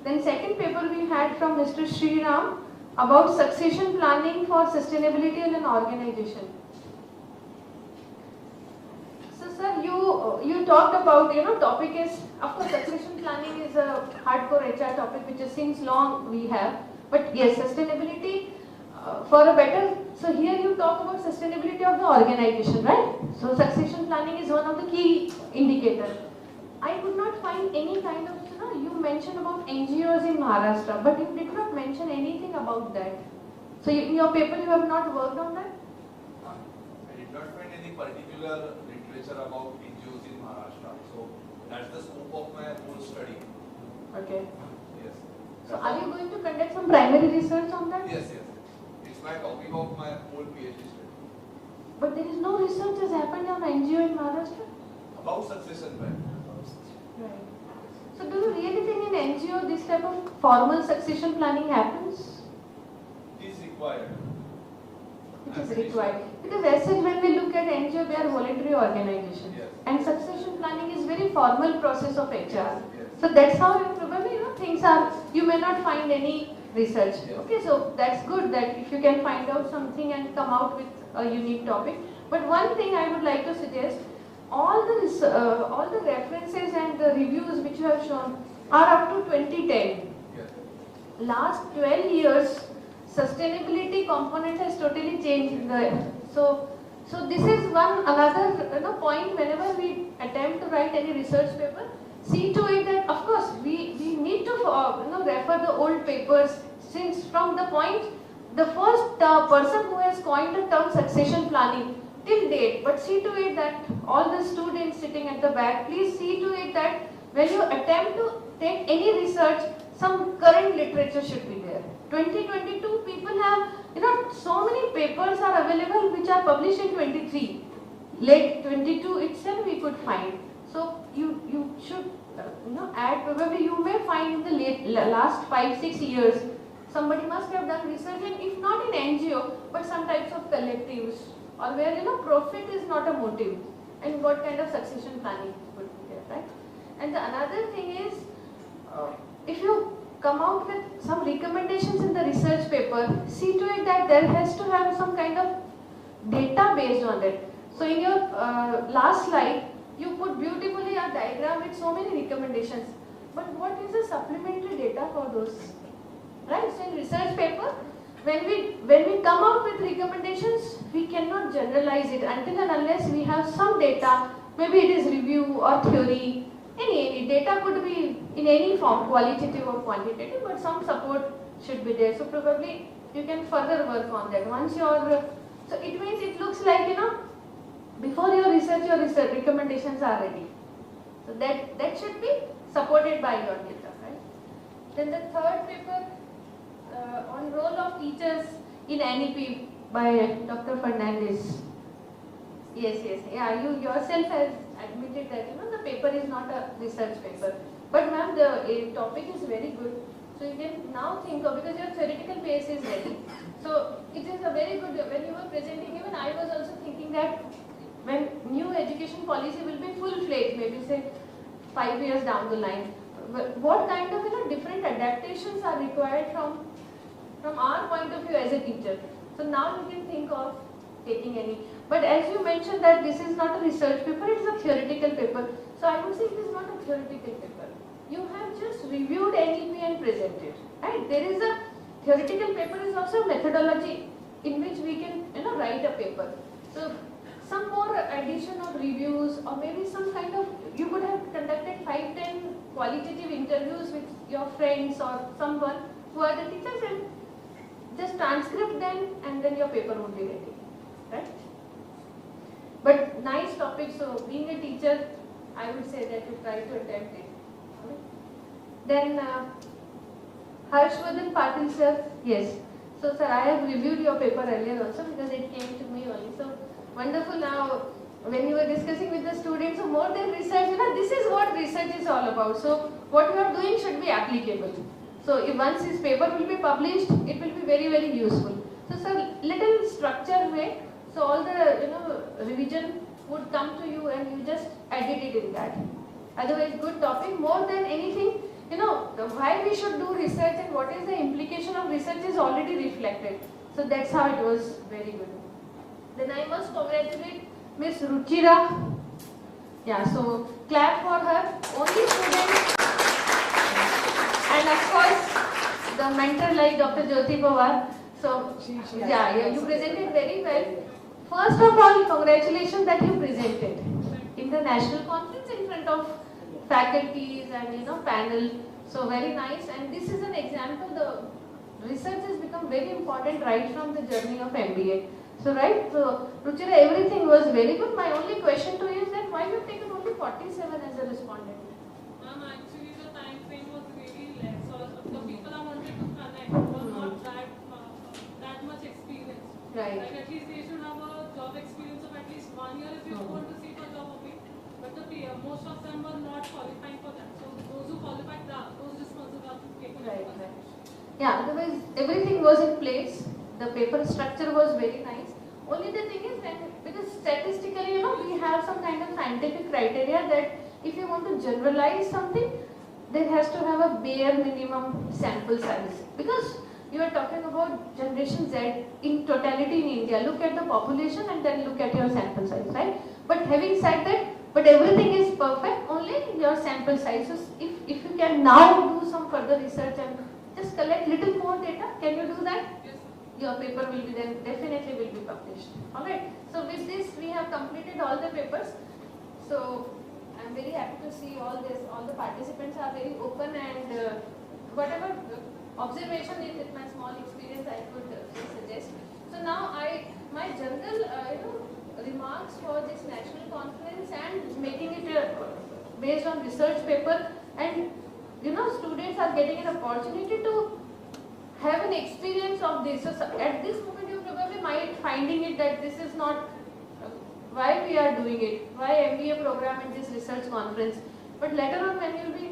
Then second paper we had from Mr. Sriram about succession planning for sustainability in an organization. So sir, you talked about, topic is, of course, succession planning is a hardcore HR topic which is since long we have. But yes, sustainability for a better, so here you talk about sustainability of the organization, right? So succession planning is one of the key indicators. I could not find any kind of, you mentioned about NGOs in Maharashtra, but you did not mention anything about that. So in your paper you have not worked on that? I did not find any particular literature about NGOs in Maharashtra. So that's the scope of my whole study. Okay. Yes. So are you going to conduct some primary research on that? Yes, yes. It's my topic of my whole PhD study. But there is no research has happened on NGO in Maharashtra? About succession plan. Right. So do you really think in NGO this type of formal succession planning happens? It is required. It is required. Because as such when we look at NGO, they are voluntary organizations. Yes. And succession planning is very formal process of HR. Yes. So that's how you probably, things are, you may not find any research. Yes. Okay, so that's good that if you can find out something and come out with a unique topic. But one thing I would like to suggest, all the references and the reviews which you have shown are up to 2010. Yes. Last 12 years, sustainability component has totally changed. So this is another point whenever we attempt to write any research paper. See to it that of course we need to refer the old papers, since from the point the first person who has coined the term succession planning till date. But see to it that all the students sitting at the back, please see to it that when you attempt to take any research, some current literature should be there. 2022 people have, so many papers are available which are published in 23. Late 22 itself we could find. So you should add, probably you may find in the last 5-6 years somebody must have done research, and if not in NGO but some types of collectives, or where profit is not a motive, and what kind of succession planning would be there, right? And the another thing is, if you come out with some recommendations in the research paper, see to it that there has to have some kind of data based on it. So in your last slide, you put beautifully a diagram with so many recommendations. But what is the supplementary data for those? Right? So in research paper, when we come out with recommendations, we cannot generalize it until and unless we have some data. Maybe it is review or theory. Any data could be in any form, qualitative or quantitative, but some support should be there. So probably you can further work on that. Once you're, so it means it looks like, before your research recommendations are ready. So that should be supported by your data, right? Then the third paper on role of teachers in NEP by Dr. Fernandez. Yes, yeah, you yourself has admitted that the paper is not a research paper. But ma'am, the topic is very good. So you can now think of, because your theoretical base is ready. So it is a very good, when you were presenting, even I was also thinking that when new education policy will be full-fledged, maybe say 5 years down the line, what kind of different adaptations are required from our point of view as a teacher. So now you can think of taking any. But as you mentioned that this is not a research paper, it is a theoretical paper. So I would say it is not a theoretical paper. You have just reviewed NEP and presented, right? There is a theoretical paper is also a methodology in which we can write a paper. So some more addition of reviews, or maybe some kind of, you could have conducted 5-10 qualitative interviews with your friends or someone who are the teachers, and just transcript them, and then your paper would be ready, right? But nice topic. So being a teacher, I would say that you try to attempt it. Okay. Then Harshvardhan Patil sir, yes. So sir, I have reviewed your paper earlier also because it came to me only. So wonderful. Now when you were discussing with the students, so more than research, this is what research is all about. So what you are doing should be applicable. So if once this paper will be published, it will be very, very useful. So sir, little structure way, so all the revision would come to you and you just edit it in that. Otherwise, good topic. More than anything, why we should do research and what is the implication of research is already reflected. So that's how it was very good. Then I must congratulate Miss Ruchira. Yeah, so clap for her. Only students. And of course, the mentor like Dr. Jyoti Pawar. So, yeah, you presented very well. First of all, congratulations that you presented in the national conference in front of faculties and panel. So very nice. And this is an example. The research has become very important right from the journey of MBA. So right, so Ruchira, everything was very good. My only question to you is that why you have taken only 47 as a respondent? Actually the time frame was really less. So the people I wanted to connect was not that much experience. Right. Like at least they should have a job experience of at least 1 year if you want to see for job opening. But most of them were not qualifying for that. So those who qualified, those responsible are taken. Right. Yeah, otherwise everything was in place. The paper structure was very nice. Only the thing is that because statistically, we have some kind of scientific criteria that if you want to generalize something, there has to have a bare minimum sample size. Because you are talking about Generation Z in totality in India. Look at the population and then look at your sample size, right? But having said that, but everything is perfect, only your sample sizes. If you can now do some further research and just collect little more data, can you do that? Yes. Your paper will be then definitely will be published. Alright. So with this we have completed all the papers. So I am very happy to see all this. All the participants are very open and whatever observation in my small experience I could suggest. So now my general remarks for this national conference and making it based on research paper, and students are getting an opportunity to have an experience of this. So at this moment you probably might finding it that this is not why we are doing it, why MBA program in this research conference. But later on when you will be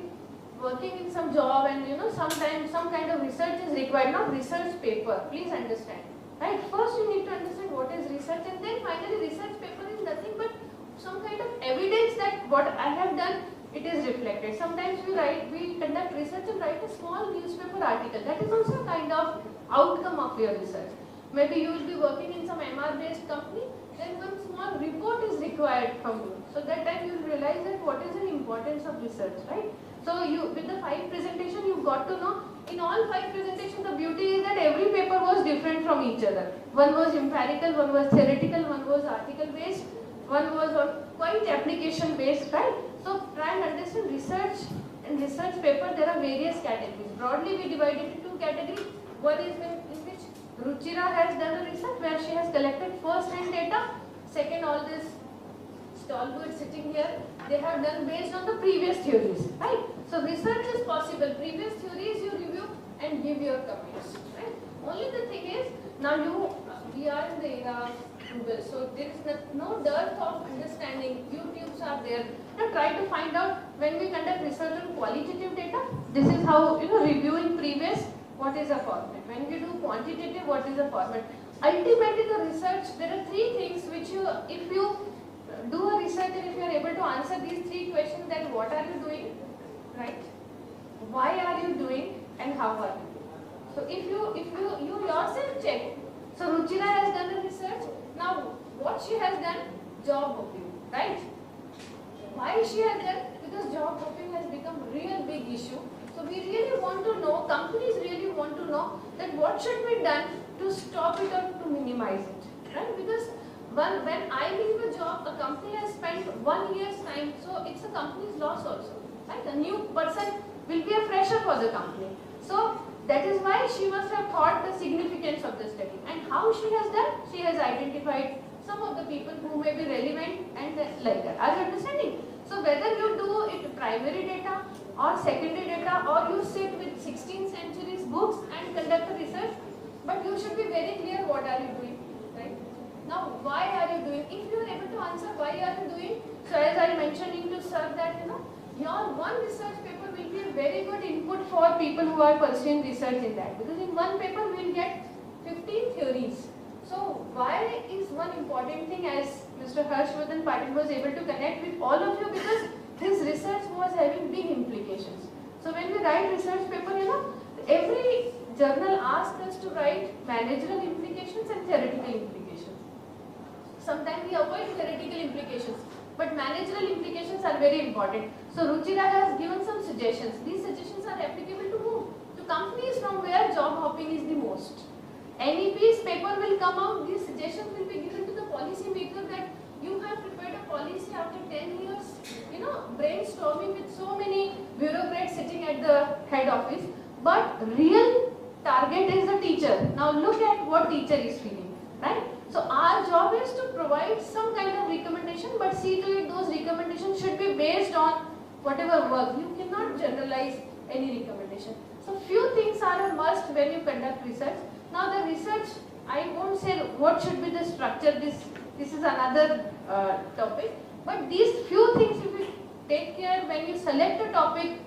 working in some job and sometimes some kind of research is required, not research paper, please understand. Right? First you need to understand what is research, and then finally research paper is nothing but some kind of evidence that what I have done, it is reflected. Sometimes we conduct research and write a small newspaper article. That is also a kind of outcome of your research. Maybe you will be working in some MR based company, then one small report is required from you. So that time you will realize that what is the importance of research, right? So with the 5 presentation you got to know, in all 5 presentations the beauty is that every paper was different from each other. One was empirical, one was theoretical, one was article based, one was quite application based, right? So try and understand research. In research paper there are various categories. Broadly we divide it into 2 categories. One is in which Ruchira has done a research where she has collected first hand data. Second, all this stalwart sitting here, they have done based on the previous theories, right? So research is possible. Previous theories you review and give your comments, right? Only the thing is, now we are in the era of Google, so there is no dearth of understanding. YouTubes are there. Now try to find out when we conduct research on qualitative data. This is how reviewing previous. What is a format? When we do quantitative, what is a format? Ultimately, the research, there are 3 things which if you do a research and if you are able to answer these 3 questions, then what are you doing, right? Why are you doing and how are you doing? So if you yourself check. So Ruchira has done a research. Now what she has done? Job hopping, right? Why she has done? Because job hopping has become a real big issue. So we really want to know, companies really want to know that what should be done to stop it or to minimize it, right? Because when I leave a job, a company has spent 1 year's time, so it's a company's loss also, right? A new person will be a fresher for the company. So that is why she must have thought the significance of the study. And how she has done? She has identified some of the people who may be relevant and like that. Are you understanding? So whether you do it primary data or secondary data, or you sit with 16th century's books and conduct a research, but you should be very clear what are you doing, right? Now why are you doing? If you are able to answer why are you doing, so as I mentioned to sir that your one research paper will be a very good input for people who are pursuing research in that, because in one paper we will get 15 theories. So why is one important thing, as Mr. Harshvardhan Patil was able to connect with all of you, because his research was having big implications. So when we write research paper, every journal asks us to write managerial implications and theoretical implications. Sometimes we avoid theoretical implications. but managerial implications are very important. So Ruchira has given some suggestions. These suggestions are applicable to whom? To companies from where job hopping is the most. NEP's paper will come out, these suggestions will be given to the policy maker that you have prepared a policy after 10 years, brainstorming with so many bureaucrats sitting at the head office, but real target is the teacher. Now look at what teacher is feeling, right? So our job is to provide some kind of recommendation, but see to it those recommendations should be based on whatever work. You cannot generalize any recommendation. So few things are a must when you conduct research. Now the research, I won't say what should be the structure, this is another topic, but these few things if you take care when you select a topic,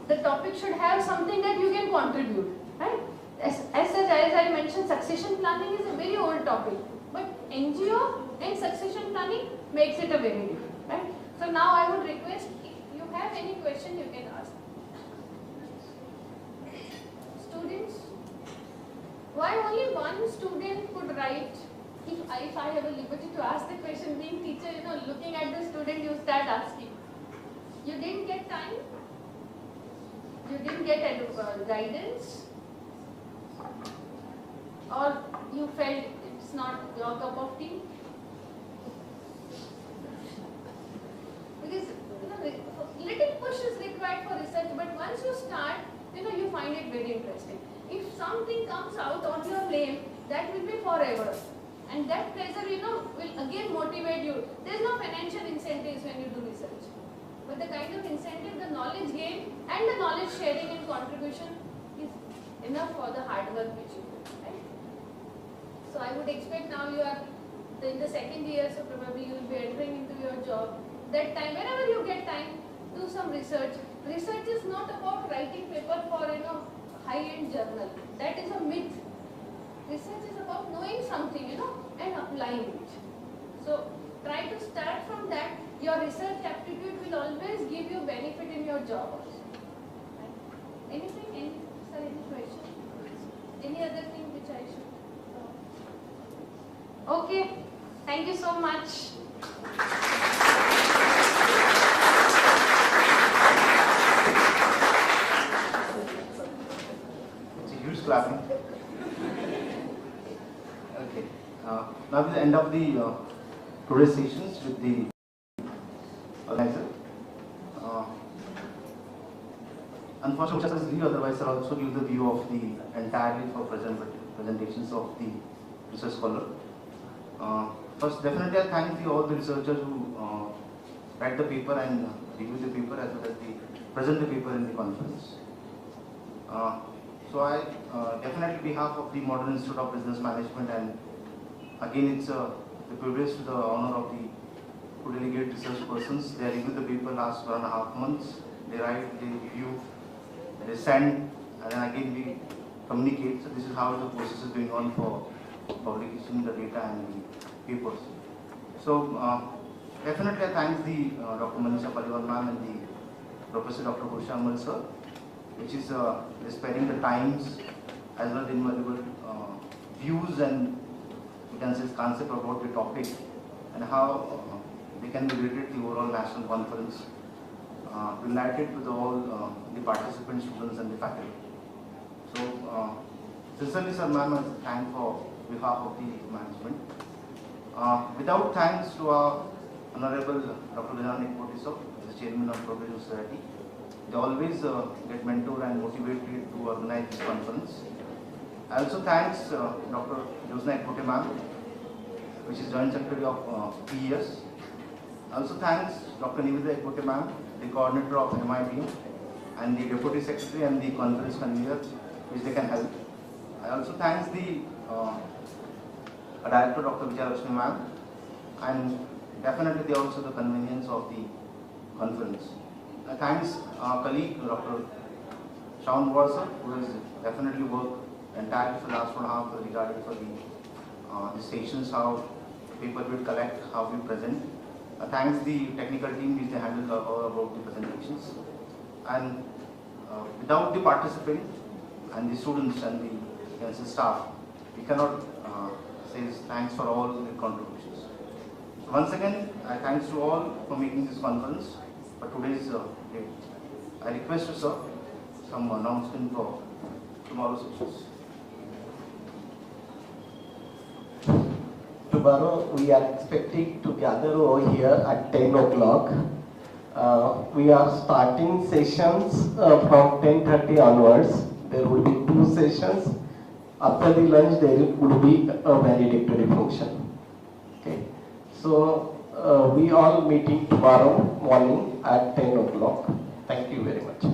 the topic should have something that you can contribute, right? As I mentioned, succession planning is a very old topic, but NGO and succession planning makes it a very different, right? So now I would request, if you have any question you can ask. Students? Why only one student could write? If I have a liberty to ask the question, being teacher, looking at the student, you start asking. You didn't get time? You didn't get guidance? Or you felt it's not your cup of tea? Because little push is required for research, but once you start, you find it very interesting. If something comes out on your name, that will be forever. And that pressure, will again motivate you. There is no financial incentives when you do research. But the kind of incentive, the knowledge gain and the knowledge sharing and contribution is enough for the hard work which you do. Right? So I would expect now you are in the second year, so probably you will be entering into your job. That time, whenever you get time, do some research. Research is not about writing paper for high-end journal. That is a myth. Research is about knowing something, and applying it. So try to start from that. Your research aptitude will always give you benefit in your job also. Right? Anything? Sir, any question? Any other thing which I should? Okay. Thank you so much. It's a huge clapping. Okay. Now is the end of the today's sessions with the organizer. Unfortunately, as lead, otherwise I'll also give the view of the entirely for presentations of the research scholar. First, definitely I thank all the researchers who write the paper and review the paper as well as present the paper in the conference. So I definitely behalf of the Modern Institute of Business Management, and again it's the privilege to the honor of the two delegate research persons. They review the paper last 1.5 months. They write, they review, they send, and then again we communicate. So this is how the process is going on for publication the data and the papers. So definitely I thank the Dr. Manisha Paliwal ma'am and the Professor Dr. Goshamal sir, which is sparing the times as well as invaluable views and you can say concept about the topic and how they can be related to the overall national conference related to all the participants, students and the faculty. So sincerely sir ma'am, I thank for behalf of the management. Without thanks to our Honorable Dr. Vijay Koti sir, the Chairman of Progressive Society, they always get mentored and motivated to organize this conference. I also thanks Dr. Josna Ekpote ma'am, which is Joint Secretary of PES. I also thanks Dr. Nivedita Ekpote ma'am, the coordinator of MIBM, and the Deputy Secretary and the conference convener, which they can help. I also thanks the Director Dr. Vijay Lakshmi ma'am, and definitely they also the convenience of the conference. Thanks our colleague Dr. Shaun Warsa, who has definitely worked entirely for the last 1.5 years regarding for the stations, how paper will collect, how we present. Thanks the technical team which they handle all about the presentations. And without the participant and the students and the staff, we cannot say thanks for all the contributions. So Once again, thanks to all for making this conference for today's day. I request you, sir, some announcement for tomorrow's sessions. Tomorrow we are expecting to gather over here at 10 o'clock. We are starting sessions from 10:30 onwards. There will be 2 sessions. After the lunch there will be a valedictory function. Okay. So we all meeting tomorrow morning at 10 o'clock. Thank you very much.